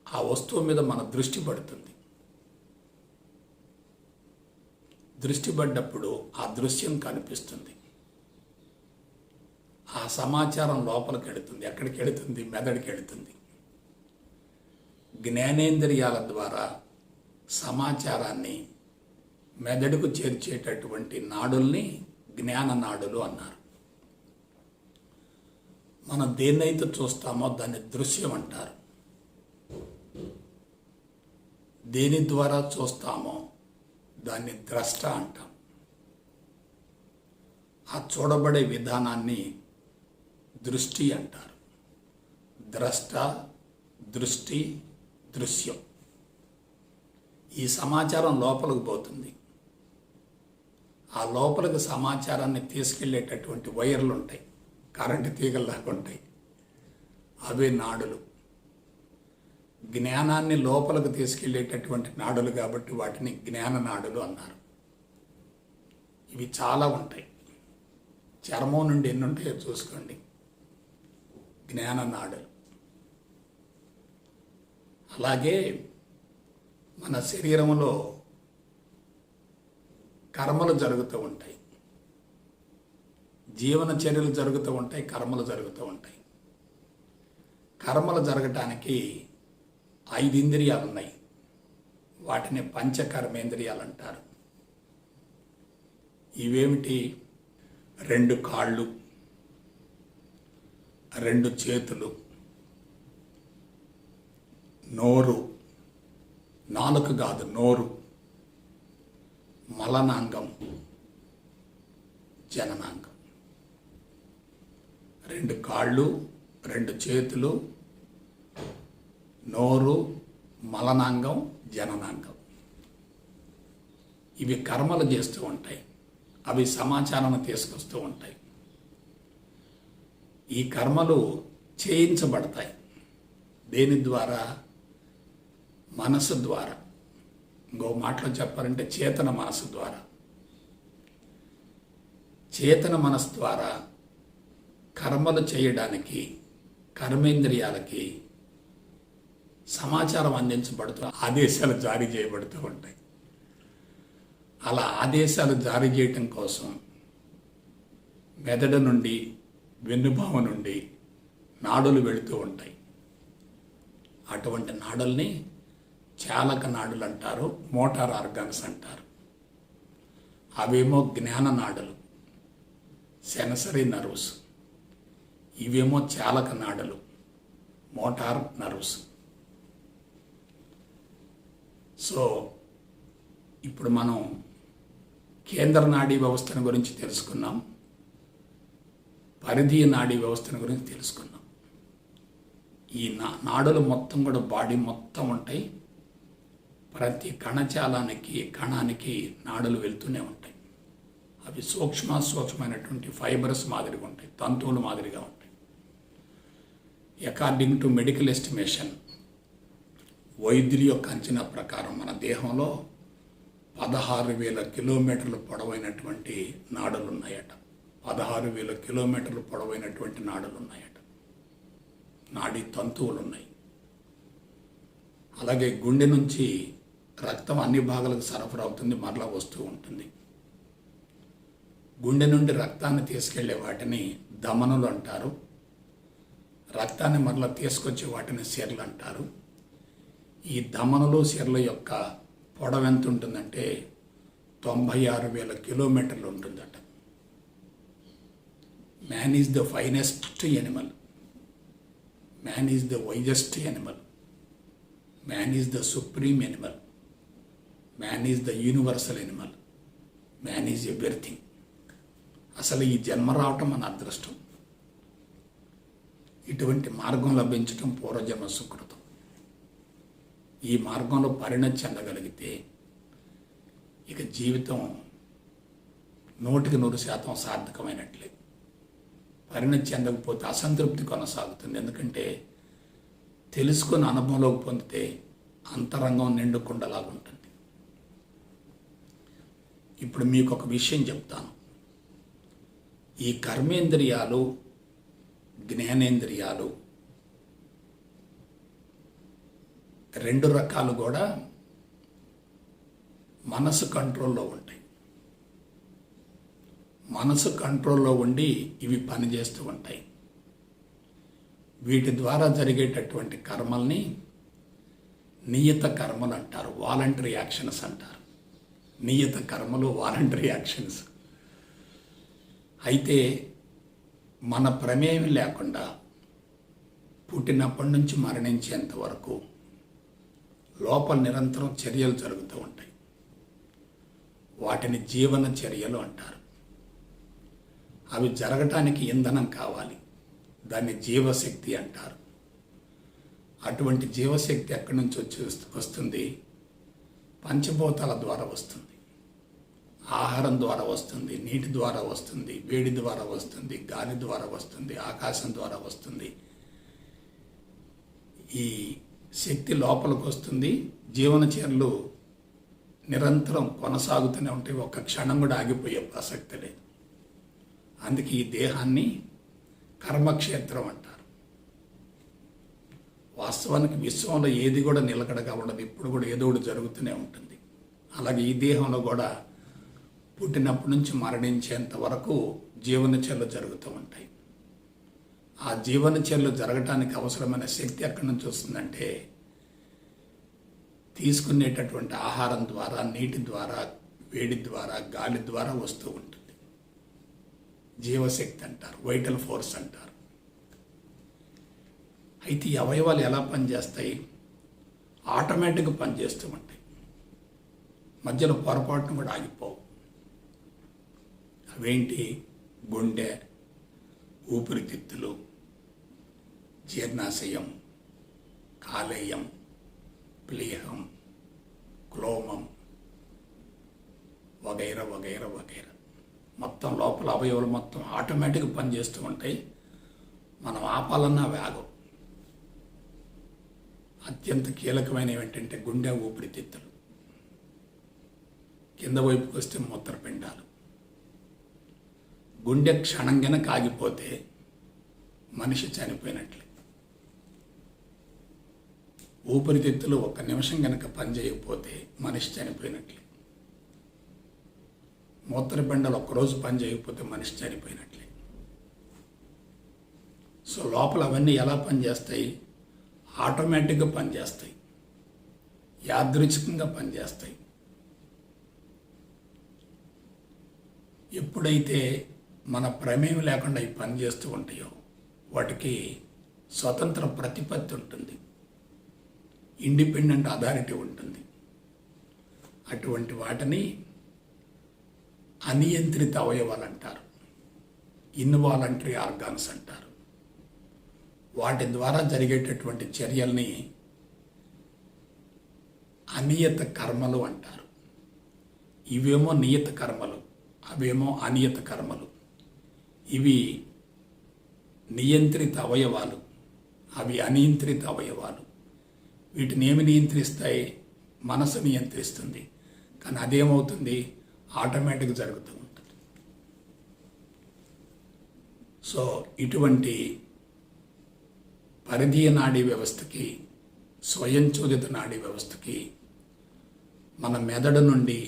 ఆ వస్తువు మీద మన దృష్టి పడుతుంది. దృష్టి పడ్డప్పుడు ఆ దృశ్యం కనిపిస్తుంది. ఆ సమాచారం లోపలికి వెళుతుంది. ఎక్కడికి వెళుతుంది? మెదడుకి వెళుతుంది. జ్ఞానేంద్రియాల ద్వారా సమాచారాన్ని మెదడుకు చేర్చేటటువంటి నాడుల్ని జ్ఞాన నాడులు అన్నారు. మనం దేన్నైతే చూస్తామో దాన్ని దృశ్యం అంటారు. దేని ద్వారా చూస్తామో దాన్ని ద్రష్ట అంటాం. ఆ చూడబడే విధానాన్ని దృష్టి అంటారు. ద్రష్ట, దృష్టి, దృశ్యం. ఈ సమాచారం లోపలికి పోతుంది. ఆ లోపలికి సమాచారాన్ని తీసుకెళ్ళేటటువంటి వైర్లు ఉంటాయి, కరెంటు తీగల్లాగా ఉంటాయి. అవే నాడులు. జ్ఞానాన్ని లోపలికి తీసుకెళ్ళేటటువంటి నాడులు కాబట్టి వాటిని జ్ఞాన నాడులు అన్నారు. ఇవి చాలా ఉంటాయి. చర్మం నుండి ఎన్ని ఉంటాయో చూసుకోండి. జ్ఞాన నాడులు. అలాగే మన శరీరంలో కర్మలు జరుగుతూ ఉంటాయి, జీవన చర్యలు జరుగుతూ ఉంటాయి, కర్మలు జరుగుతూ ఉంటాయి. కర్మలు జరగటానికి 5 ఇంద్రియాలు ఉన్నాయి. వాటిని పంచకర్మేంద్రియాలు అంటారు. ఇవేమిటి? 2 కాళ్ళు, 2 చేతులు, నోరు, నాలుక కాదు నోరు, మలనాంగం, జననాంగం. 2 కాళ్ళు, 2 చేతులు, నోరు, మలనాంగం, జననాంగం. ఇవి కర్మలు చేస్తూ ఉంటాయి. అవి సమాచారాన్ని తీసుకొస్తూ ఉంటాయి. ఈ కర్మలు చేయించబడతాయి. దేని ద్వారా? మనసు ద్వారా. ఇంకో మాటలో చెప్పాలంటే చేతన మనసు ద్వారా. చేతన మనసు ద్వారా కర్మలు చేయడానికి కర్మేంద్రియాలకి సమాచారం అందించబడుతూ ఆదేశాలు జారీ చేయబడుతూ ఉంటాయి. అలా ఆదేశాలు జారీ చేయటం కోసం మెదడు నుండి, వెన్నుభావం నుండి నాడులు వెళుతూ ఉంటాయి. అటువంటి నాడుల్ని చాలక నాడులు అంటారు, మోటార్ ఆర్గాన్స్ అంటారు. అవేమో జ్ఞాన నాడులు, సెన్సరీ నర్వ్స్. ఇవేమో చాలక నాడులు, మోటార్ నర్వ్స్. సో ఇప్పుడు మనం కేంద్ర నాడీ వ్యవస్థను గురించి తెలుసుకున్నాం, పరిధీయ నాడీ వ్యవస్థను గురించి తెలుసుకున్నాం. ఈ నాడులు మొత్తం కూడా బాడీ మొత్తం ఉంటాయి. ప్రతి కణానికి నాడులు వెళ్తూనే ఉంటాయి. అవి సూక్ష్మమైనటువంటి ఫైబర్స్ మాదిరిగా ఉంటాయి, తంతువులు మాదిరిగా ఉంటాయి. అకార్డింగ్ టు మెడికల్ ఎస్టిమేషన్, వైద్యుల యొక్క అంచనా ప్రకారం మన దేహంలో 16,000 కిలోమీటర్లు పొడవైనటువంటి నాడులు ఉన్నాయట. 16,000 కిలోమీటర్లు పొడవైనటువంటి నాడులు ఉన్నాయట. నాడీ తంతువులు ఉన్నాయి. అలాగే గుండె నుంచి రక్తం అన్ని భాగాలకు సరఫరా అవుతుంది, మరలా వస్తూ ఉంటుంది. గుండె నుండి రక్తాన్ని తీసుకెళ్లే వాటిని ధమనులు అంటారు. రక్తాన్ని మరలా తీసుకొచ్చే వాటిని సిరలు అంటారు. ఈ ధమనులు, సిరల యొక్క పొడవు ఎంత ఉంటుందంటే 96,000 కిలోమీటర్లు ఉంటుందట. Man is the finest Animal, man is the wisest Animal. Man is the supreme Animal, man is the universal Animal, man is everything. అసలు ఈ జన్మ రావటం మన అదృష్టం. ఇటువంటి మార్గం లభించటం పూర్వజన్మ సుకృతం. ఈ మార్గంలో పరిణతి చెందగలిగితే ఇక జీవితం 100% సార్థకమైనట్లే. పరిణతి చెందకపోతే అసంతృప్తి కొనసాగుతుంది. ఎందుకంటే తెలుసుకున్న అనుభవంలోకి పొందితే అంతరంగం నిండుకుండలాగా ఉంటుంది. ఇప్పుడు మీకు ఒక విషయం చెప్తాను. ఈ కర్మేంద్రియాలు, జ్ఞానేంద్రియాలు 2 రకాలు కూడా మనసు కంట్రోల్లో ఉంటాయి. మనసు కంట్రోల్లో ఉండి ఇవి పనిచేస్తూ ఉంటాయి. వీటి ద్వారా జరిగేటటువంటి కర్మల్ని నియత కర్మలు అంటారు, వాలంటరీ యాక్షన్స్ అంటారు. నియత కర్మలు, వాలంటరీ యాక్షన్స్. అయితే మన ప్రమేయం లేకుండా పుట్టినప్పటి నుంచి మరణించేంత వరకు లోపల నిరంతరం చర్యలు జరుగుతూ ఉంటాయి. వాటిని జీవన చర్యలు అంటారు. అవి జరగటానికి ఇంధనం కావాలి. దాన్ని జీవశక్తి అంటారు. అటువంటి జీవశక్తి ఎక్కడి నుంచి వస్తుంది? పంచభూతాల ద్వారా వస్తుంది. ఆహారం ద్వారా వస్తుంది, నీటి ద్వారా వస్తుంది, వేడి ద్వారా వస్తుంది, గాలి ద్వారా వస్తుంది, ఆకాశం ద్వారా వస్తుంది. ఈ శక్తి లోపలికి వస్తుంది. జీవన చర్యలు నిరంతరం కొనసాగుతూనే ఉంటాయి. ఒక్క క్షణం కూడా ఆగిపోయే ప్రసక్తి లేదు. అందుకే ఈ దేహాన్ని కర్మక్షేత్రం అంటారు. వాస్తవానికి విశ్వంలో ఏది కూడా నిలకడగా ఉండదు. ఇప్పుడు కూడా ఏదో ఒకటి జరుగుతూనే ఉంటుంది. అలాగే ఈ దేహంలో కూడా పుట్టినప్పటి నుంచి మరణించేంత వరకు జీవనచర్యలు జరుగుతూ ఉంటాయి. ఆ జీవనచర్యలు జరగటానికి అవసరమైన శక్తి ఎక్కడి నుంచి వస్తుందంటే తీసుకునేటటువంటి ఆహారం ద్వారా, నీటి ద్వారా, వేడి ద్వారా, గాలి ద్వారా వస్తూ ఉంటుంది. జీవశక్తి అంటారు, వైటల్ ఫోర్స్ అంటారు. అయితే ఈ అవయవాలు ఎలా పనిచేస్తాయి? ఆటోమేటిక్గా పనిచేస్తూ ఉంటాయి. మధ్యలో పొరపాటును కూడా ఆగిపోవు. అవేంటి? గుండె, ఊపిరితిత్తులు, జీర్ణాశయం, కాలేయం, ప్లీహం, క్లోమం, వగైరా వగైరా వగైరా. మొత్తం లోపల అవయవాలు మొత్తం ఆటోమేటిక్గా పనిచేస్తూ ఉంటాయి. మనం ఆపాలన్నా వేగం. అత్యంత కీలకమైనవి ఏంటంటే గుండె, ఊపిరితిత్తులు. కింద వైపుకి వస్తే మూత్రపిండాలు. గుండె క్షణం గనక ఆగిపోతే మనిషి చనిపోయినట్లే. ఊపిరితిత్తులు 1 నిమిషం గనక పనిచేయకపోతే మనిషి చనిపోయినట్లే. మూత్రపిండాలు 1 రోజు పనిచేయకపోతే మనిషి చనిపోయినట్లే. సో లోపల అవన్నీ ఎలా పనిచేస్తాయి? ఆటోమేటిక్గా పనిచేస్తాయి, యాదృచ్ఛికంగా పనిచేస్తాయి. ఎప్పుడైతే మన ప్రమేయం లేకుండా ఈ పని చేస్తూ ఉంటాయో వాటికి స్వతంత్ర ప్రతిపత్తి ఉంటుంది, ఇండిపెండెంట్ అథారిటీ ఉంటుంది. అటువంటి వాటిని అనియంత్రిత అవయవాలు అంటారు, ఇన్వాలంటరీ ఆర్గాన్స్ అంటారు. వాటి ద్వారా జరిగేటటువంటి చర్యల్ని అనియత కర్మలు అంటారు. ఇవేమో నియత కర్మలు, అవేమో అనియత కర్మలు. ఇవి నియంత్రిత అవయవాలు, అవి అనియంత్రిత అవయవాలు. వీటిని ఏమి నియంత్రిస్తాయి? మనసు నియంత్రిస్తుంది. కానీ అదేమవుతుంది? ఆటోమేటిక్గా జరుగుతూ ఉంటుంది. సో ఇటువంటి పరిధీయ నాడీ వ్యవస్థకి, స్వయంచోదిత నాడీ వ్యవస్థకి మన మెదడు నుండి,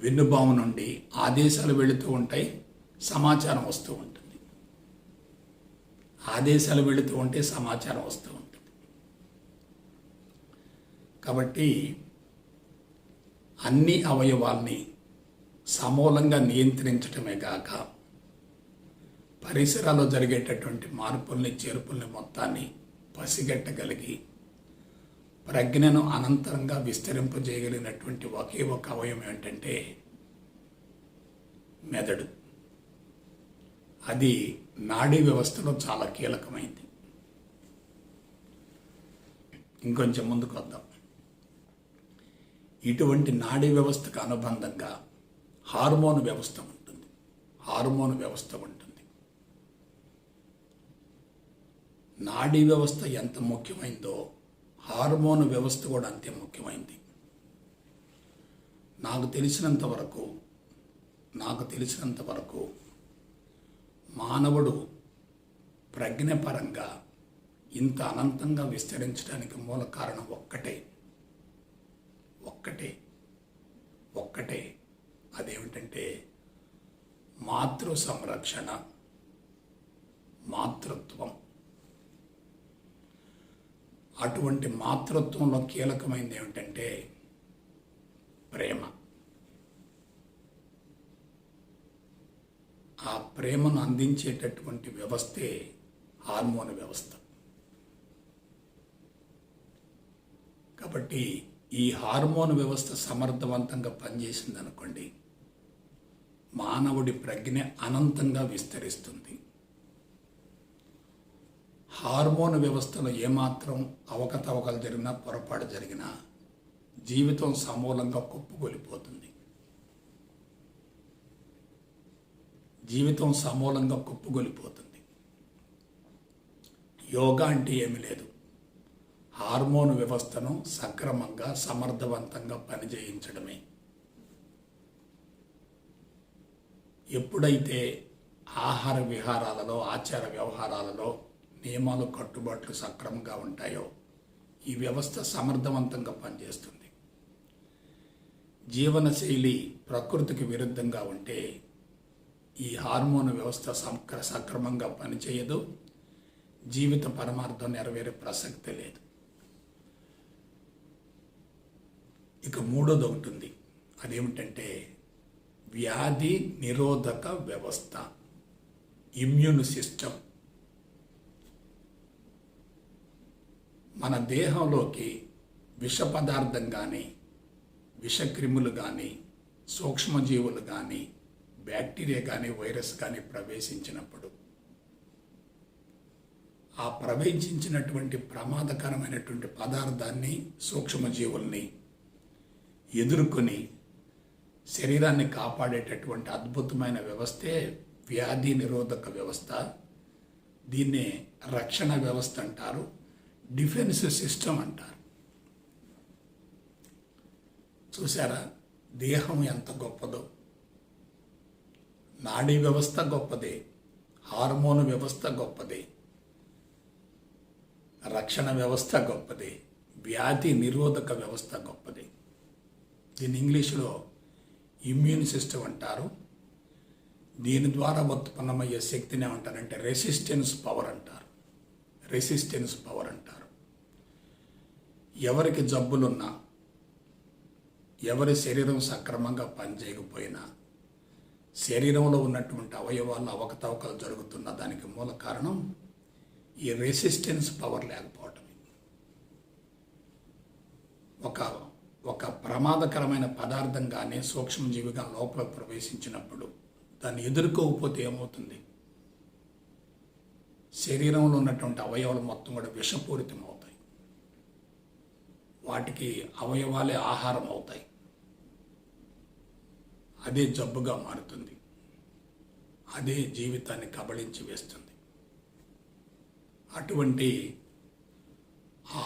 వెన్నుబాము నుండి ఆదేశాలు వెళుతూ ఉంటాయి, సమాచారం వస్తూ ఉంటుంది. ఆదేశాలు వెళుతూ ఉంటే సమాచారం వస్తూ ఉంటుంది. కాబట్టి అన్ని అవయవాల్ని సమూలంగా నియంత్రించటమే కాక పరిసరాల్లో జరిగేటటువంటి మార్పుల్ని, చేర్పుల్ని మొత్తాన్ని పసిగట్టగలిగి ప్రజ్ఞను అనంతరంగా విస్తరింపజేయగలిగినటువంటి ఒకే ఒక అవయవం ఏంటంటే మెదడు. అది నాడీ వ్యవస్థలో చాలా కీలకమైంది. ఇంకొంచెం ముందుకు వద్దాం. ఇటువంటి నాడీ వ్యవస్థకు అనుబంధంగా హార్మోన్ వ్యవస్థ ఉంటుంది. హార్మోన్ వ్యవస్థ ఉంటుంది. నాడీ వ్యవస్థ ఎంత ముఖ్యమైందో హార్మోన్ వ్యవస్థ కూడా అంతే ముఖ్యమైంది. నాకు తెలిసినంత వరకు మానవుడు ప్రజ్ఞపరంగా ఇంత అనంతంగా విస్తరించడానికి మూల కారణం ఒక్కటే. అదేమిటంటే మాతృ సంరక్షణ, మాతృత్వం. అటువంటి మాతృత్వంలో కీలకమైనది ఏమిటంటే ప్రేమ. ఆ ప్రేమను అందించేటటువంటి వ్యవస్థే హార్మోన్ వ్యవస్థ. కాబట్టి ఈ హార్మోన్ వ్యవస్థ సమర్థవంతంగా పనిచేసిందనుకోండి, మానవుడి ప్రజ్ఞ అనంతంగా విస్తరిస్తుంది. హార్మోన్ వ్యవస్థలో ఏమాత్రం అవకతవకలు జరిగినా, పొరపాటు జరిగినా జీవితం సమూలంగా కుప్పకూలిపోతుంది. యోగా అంటే ఏమీ లేదు, హార్మోన్ వ్యవస్థను సక్రమంగా సమర్థవంతంగా పనిచేయించడమే. ఎప్పుడైతే ఆహార విహారాలలో, ఆచార వ్యవహారాలలో నియమాలు, కట్టుబాట్లు సక్రమంగా ఉంటాయో ఈ వ్యవస్థ సమర్థవంతంగా పనిచేస్తుంది. జీవనశైలి ప్రకృతికి విరుద్ధంగా ఉంటే ఈ హార్మోన్ వ్యవస్థ సక్రమంగా పనిచేయదు, జీవిత పరమార్థం నెరవేరే ప్రసక్తి లేదు. ఇక మూడోది ఒకటి ఉంది. అదేమిటంటే వ్యాధి నిరోధక వ్యవస్థ, ఇమ్యూన్ సిస్టమ్. మన దేహంలోకి విష పదార్థం కానీ, విషక్రిములు కానీ, సూక్ష్మజీవులు కానీ, బ్యాక్టీరియా కానీ, వైరస్ కానీ ప్రవేశించినప్పుడు ఆ ప్రవేశించినటువంటి ప్రమాదకరమైనటువంటి పదార్థాన్ని, సూక్ష్మజీవుల్ని ఎదుర్కొని శరీరాన్ని కాపాడేటటువంటి అద్భుతమైన వ్యవస్థే వ్యాధి నిరోధక వ్యవస్థ. దీన్నే రక్షణ వ్యవస్థ అంటారు, డిఫెన్స్ సిస్టమ్ అంటారు. చూసారా దేహం ఎంత గొప్పదో. నాడీ వ్యవస్థ గొప్పదే, హార్మోన్ వ్యవస్థ గొప్పదే, రక్షణ వ్యవస్థ గొప్పదే, వ్యాధి నిరోధక వ్యవస్థ గొప్పదే. దీన్ని ఇంగ్లీషులో ఇమ్యూన్ సిస్టమ్ అంటారు. దీని ద్వారా ఉత్పన్నమయ్యే శక్తిని ఏమంటారంటే రెసిస్టెన్స్ పవర్ అంటారు. ఎవరికి జబ్బులున్నా, ఎవరి శరీరం సక్రమంగా పనిచేయకపోయినా, శరీరంలో ఉన్నటువంటి అవయవాల్లో అవకతవకలు జరుగుతున్న దానికి మూల కారణం ఈ రెసిస్టెన్స్ పవర్ లేకపోవటమే. ఒక ప్రమాదకరమైన పదార్థం కానీ, సూక్ష్మజీవిగా లోపల ప్రవేశించినప్పుడు దాన్ని ఎదుర్కోకపోతే ఏమవుతుంది? శరీరంలో ఉన్నటువంటి అవయవాలు మొత్తం కూడా విషపూరితం అవుతాయి. వాటికి అవయవాలే ఆహారం అవుతాయి. అదే జబ్బుగా మారుతుంది. అదే జీవితాన్ని కబళించి వేస్తుంది. అటువంటి ఆ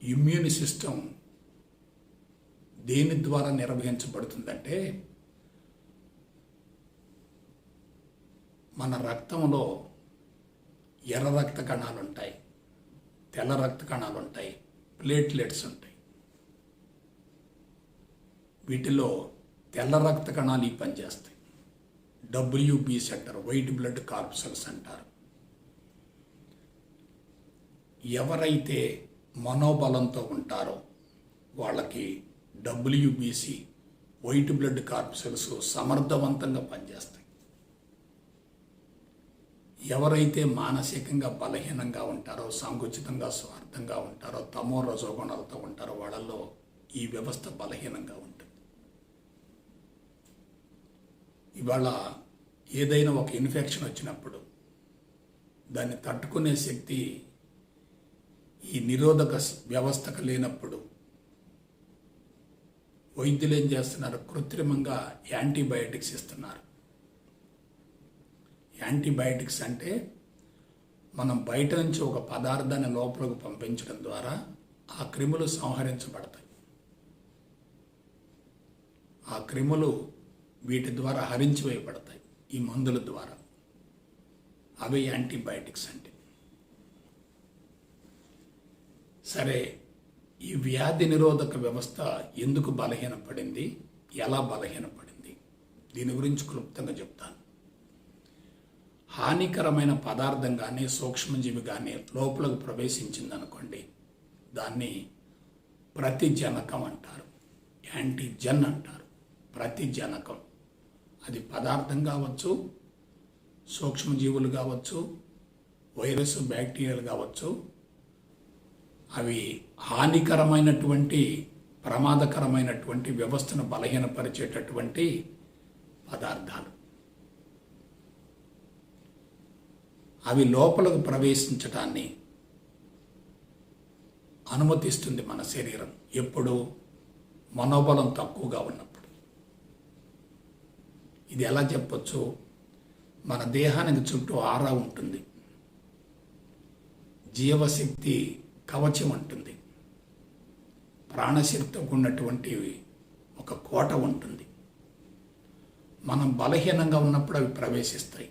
ఇమ్యూన్ సిస్టమ్ దేని ద్వారా నిర్వహించబడుతుందంటే మన రక్తంలో ఎర్ర రక్త కణాలు ఉంటాయి, తెల్ల రక్త కణాలు ఉంటాయి, ప్లేట్లెట్స్ ఉంటాయి. వీటిలో తెల్ల రక్త కణాలు ఈ పనిచేస్తాయి. WBC అంటారు, వైట్ బ్లడ్ కార్పసల్స్ అంటారు. ఎవరైతే మనోబలంతో ఉంటారో వాళ్ళకి WBC వైట్ బ్లడ్ కార్పసల్స్ సమర్థవంతంగా పనిచేస్తాయి. ఎవరైతే మానసికంగా బలహీనంగా ఉంటారో, సంకుచితంగా స్వార్థంగా ఉంటారో, తమో రజోగుణాలతో ఉంటారో వాళ్ళల్లో ఈ వ్యవస్థ బలహీనంగా ఉంటుంది. ఇవాళ ఏదైనా ఒక ఇన్ఫెక్షన్ వచ్చినప్పుడు దాన్ని తట్టుకునే శక్తి ఈ నిరోధక వ్యవస్థకు లేనప్పుడు వైద్యులు ఏం చేస్తున్నారు? కృత్రిమంగా యాంటీబయాటిక్స్ ఇస్తున్నారు. యాంటీబయాటిక్స్ అంటే మనం బయట నుంచి ఒక పదార్థాన్ని లోపలికి పంపించడం ద్వారా ఆ క్రిములు సంహరించబడతాయి. ఆ క్రిములు వీటి ద్వారా హరించివేయబడతాయి ఈ మందుల ద్వారా. అవి యాంటీబయాటిక్స్ అంటే. సరే, ఈ వ్యాధి నిరోధక వ్యవస్థ ఎందుకు బలహీనపడింది, ఎలా బలహీనపడింది, దీని గురించి క్లుప్తంగా చెప్తాను. హానికరమైన పదార్థం కానీ సూక్ష్మజీవి కానీ లోపలికి ప్రవేశించిందనుకోండి, దాన్ని ప్రతిజనకం అంటారు, యాంటీజెన్ అంటారు. ప్రతిజనకం అది పదార్థం కావచ్చు, సూక్ష్మజీవులు కావచ్చు, వైరస్ బ్యాక్టీరియాలు కావచ్చు. అవి హానికరమైనటువంటి ప్రమాదకరమైనటువంటి వ్యవస్థను బలహీనపరిచేటటువంటి పదార్థాలు. అవి లోపలకు ప్రవేశించటాన్ని అనుమతిస్తుంది మన శరీరం. ఎప్పుడు? మనోబలం తక్కువగా ఉన్నప్పుడు. ఇది ఎలా చెప్పొచ్చు? మన దేహానికి చుట్టూ ఆరా ఉంటుంది, జీవశక్తి కవచం ఉంటుంది, ప్రాణశక్తితో ఉన్నటువంటి ఒక కోట ఉంటుంది. మనం బలహీనంగా ఉన్నప్పుడు అవి ప్రవేశిస్తాయి.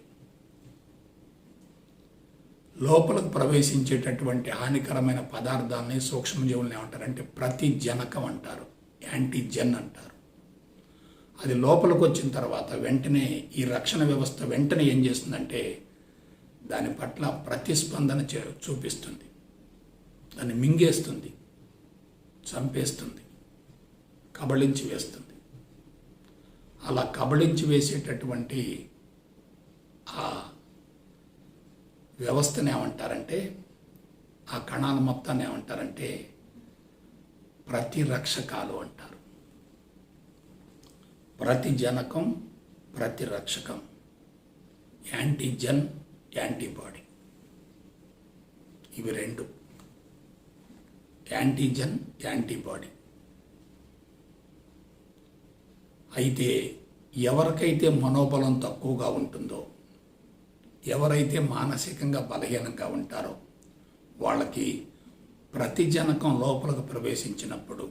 లోపలకు ప్రవేశించేటటువంటి హానికరమైన పదార్థాలని సూక్ష్మజీవులను ఏమంటారంటే ప్రతిజనకం అంటారు, యాంటీజెన్ అంటారు. అది లోపలికి వచ్చిన తర్వాత వెంటనే ఈ రక్షణ వ్యవస్థ వెంటనే ఏం చేస్తుందంటే దాని పట్ల ప్రతిస్పందన చూపిస్తుంది, దాన్ని మింగేస్తుంది, చంపేస్తుంది, కబళించి వేస్తుంది. అలా కబళించి వేసేటటువంటి ఆ వ్యవస్థను ఏమంటారంటే, ఆ కణాల మొత్తాన్ని ఏమంటారంటే ప్రతిరక్షకాలు అంటారు. ప్రతిజనకం, ప్రతిరక్షకం, యాంటీజెన్, యాంటీబాడీ. ఇవి రెండు, యాంటీజెన్, యాంటీబాడీ. అయితే ఎవరికైతే మనోబలం తక్కువగా ఉంటుందో, ఎవరైతే మానసికంగా బలహీనంగా ఉంటారో వాళ్ళకి ప్రతిజనకం లోపలికి ప్రవేశించినప్పుడు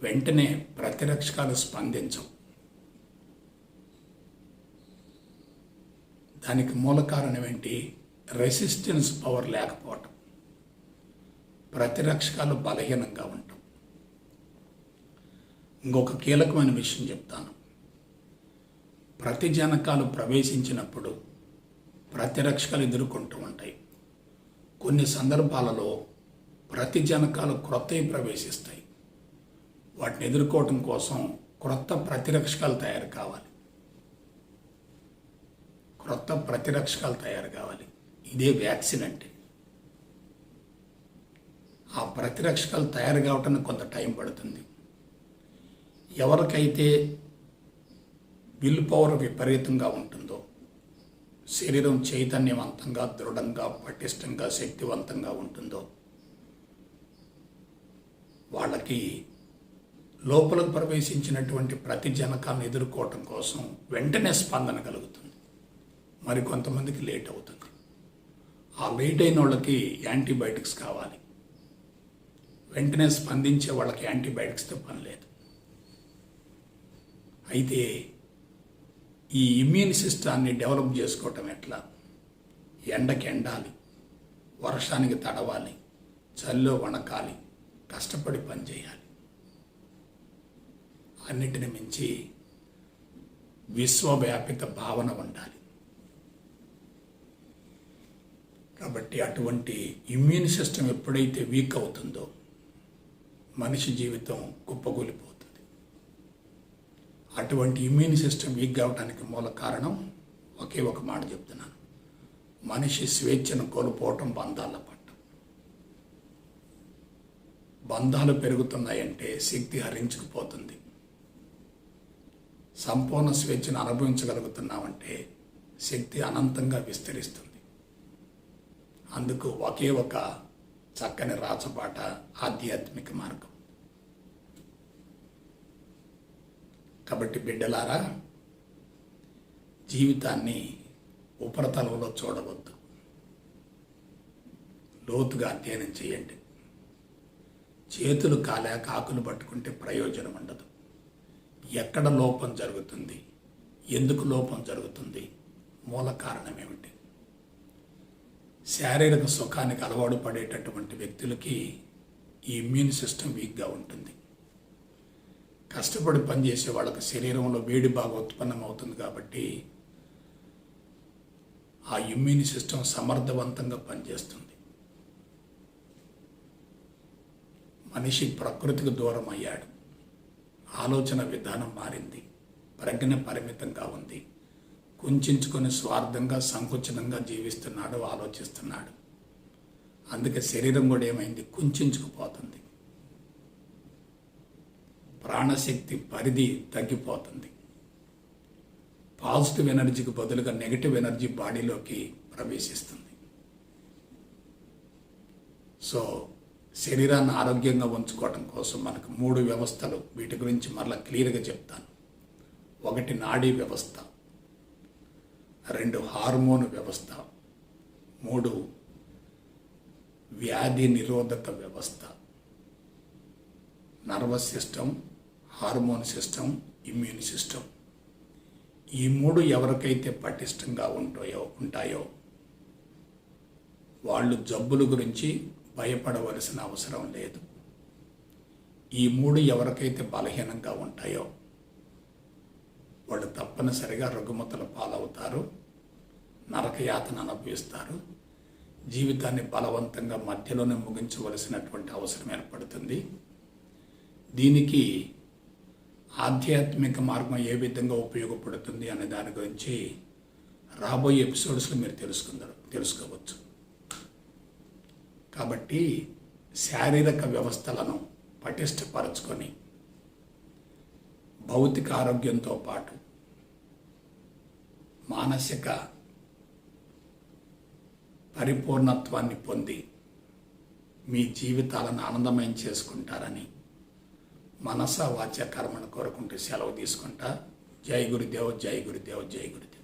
వెంటనే ప్రతిరక్షకాలు స్పందించవు. దానికి మూల కారణం ఏంటి? రెసిస్టెన్స్ పవర్ లేకపోవటం. ప్రతిరక్షకాలు బలహీనంగా ఉంటాం. ఇంకొక కీలకమైన విషయం చెప్తాను. ప్రతిజనకాలు ప్రవేశించినప్పుడు ప్రతిరక్షకాలు ఎదుర్కొంటూ ఉంటాయి. కొన్ని సందర్భాలలో ప్రతిజనకాలు క్రొత్తవి ప్రవేశిస్తాయి. వాటిని ఎదుర్కోవటం కోసం క్రొత్త ప్రతిరక్షకాలు తయారు కావాలి, క్రొత్త ప్రతిరక్షకాలు తయారు కావాలి. ఇదే వ్యాక్సిన్ అంటే. ఆ ప్రతిరక్షకాలు తయారు కావటానికి కొంత టైం పడుతుంది. ఎవరికైతే విల్ పవర్ విపరీతంగా ఉంటుందో, శరీరం చైతన్యవంతంగా, దృఢంగా, పటిష్టంగా, శక్తివంతంగా ఉంటుందో వాళ్ళకి లోపలకు ప్రవేశించినటువంటి ప్రతిజనకాలను ఎదుర్కోవటం కోసం వెంటనే స్పందన కలుగుతుంది. మరి కొంతమందికి లేట్ అవుతుంది. ఆ లేట్ అయిన వాళ్ళకి యాంటీబయాటిక్స్ కావాలి. వెంటనే స్పందించే వాళ్ళకి యాంటీబయాటిక్స్తో పని లేదు. అయితే ఈ ఇమ్యూన్ సిస్టాన్ని డెవలప్ చేసుకోవటం ఎట్లా? ఎండకి ఎండాలి, వర్షానికి తడవాలి, చలిలో వణకాలి, కష్టపడి పనిచేయాలి. అన్నిటిని మించి విశ్వవ్యాపిత భావన ఉండాలి. కాబట్టి అటువంటి ఇమ్యూన్ సిస్టమ్ ఎప్పుడైతే వీక్ అవుతుందో మనిషి జీవితం కుప్పకూలిపోతుంది. అటువంటి ఇమ్యూన్ సిస్టమ్ వీక్ అవడానికి మూల కారణం ఒకే ఒక మాట చెప్తున్నాను. మనిషి స్వేచ్ఛను కోల్పోవటం బంధాల పట్టు. బంధాలు పెరుగుతున్నాయంటే శక్తి హరించుకుపోతుంది. సంపూర్ణ స్వేచ్ఛను అనుభవించగలుగుతున్నామంటే శక్తి అనంతంగా విస్తరిస్తుంది. అందుకు ఒకే ఒక చక్కని రాచబాట ఆధ్యాత్మిక మార్గం. కాబట్టి బిడ్డలారా, జీవితాన్ని ఉపరితలంలో చూడవద్దు, లోతుగా అధ్యయనం చేయండి. చేతులు కాలేక ఆకులు పట్టుకుంటే ప్రయోజనం ఉండదు. ఎక్కడ లోపం జరుగుతుంది, ఎందుకు లోపం జరుగుతుంది, మూల కారణం ఏమిటి? శారీరక సుఖానికి అలవాటు పడేటటువంటి వ్యక్తులకి ఈ ఇమ్యూన్ సిస్టమ్ వీక్గా ఉంటుంది. కష్టపడి పనిచేసే వాళ్ళకి శరీరంలో వేడి బాగా ఉత్పన్నం అవుతుంది కాబట్టి ఆ ఇమ్యూన్ సిస్టమ్ సమర్థవంతంగా పనిచేస్తుంది. మనిషి ప్రకృతికి దూరం అయ్యాడు. ఆలోచన విధానం మారింది. ప్రజ్ఞ పరిమితంగా ఉంది. కుంచుకొని స్వార్థంగా సంకుచితంగా జీవిస్తున్నాడు, ఆలోచిస్తున్నాడు. అందుకే శరీరం కూడా ఏమైంది, కుంచుకుపోతుంది. ప్రాణశక్తి పరిధి తగ్గిపోతుంది. పాజిటివ్ ఎనర్జీకి బదులుగా నెగిటివ్ ఎనర్జీ బాడీలోకి ప్రవేశిస్తుంది. సో శరీరాన్ని ఆరోగ్యంగా ఉంచుకోవడం కోసం మనకు 3 వ్యవస్థలు, వీటి గురించి మరలా క్లియర్గా చెప్తాను. 1 నాడీ వ్యవస్థ, 2 హార్మోన్ వ్యవస్థ, 3 వ్యాధి నిరోధక వ్యవస్థ. Nervous system, hormone system, immune system. ఈ 3 ఎవరికైతే పటిష్టంగా ఉంటాయో వాళ్ళు జబ్బుల గురించి భయపడవలసిన అవసరం లేదు. ఈ 3 ఎవరికైతే బలహీనంగా ఉంటాయో వాళ్ళు తప్పనిసరిగా రుగ్మతల పాలవుతారు, నరకయాతన అనుభవిస్తారు. జీవితాన్ని బలవంతంగా మధ్యలోనే ముగించవలసినటువంటి అవసరం ఏర్పడుతుంది. దీనికి ఆధ్యాత్మిక మార్గం ఏ విధంగా ఉపయోగపడుతుంది అనే దాని గురించి రాబోయే ఎపిసోడ్స్లో మీరు తెలుసుకోవచ్చు. కాబట్టి శారీరక వ్యవస్థలను పటిష్టపరచుకొని భౌతిక ఆరోగ్యంతో పాటు మానసిక పరిపూర్ణత్వాన్ని పొంది మీ జీవితాలను ఆనందమయం చేసుకుంటారని మనస వాచ కర్మను కోరుకుంటూ సెలవు తీసుకుంటా. జై గురుదేవ్, జై గురుదేవ్, జై గురుదేవ్.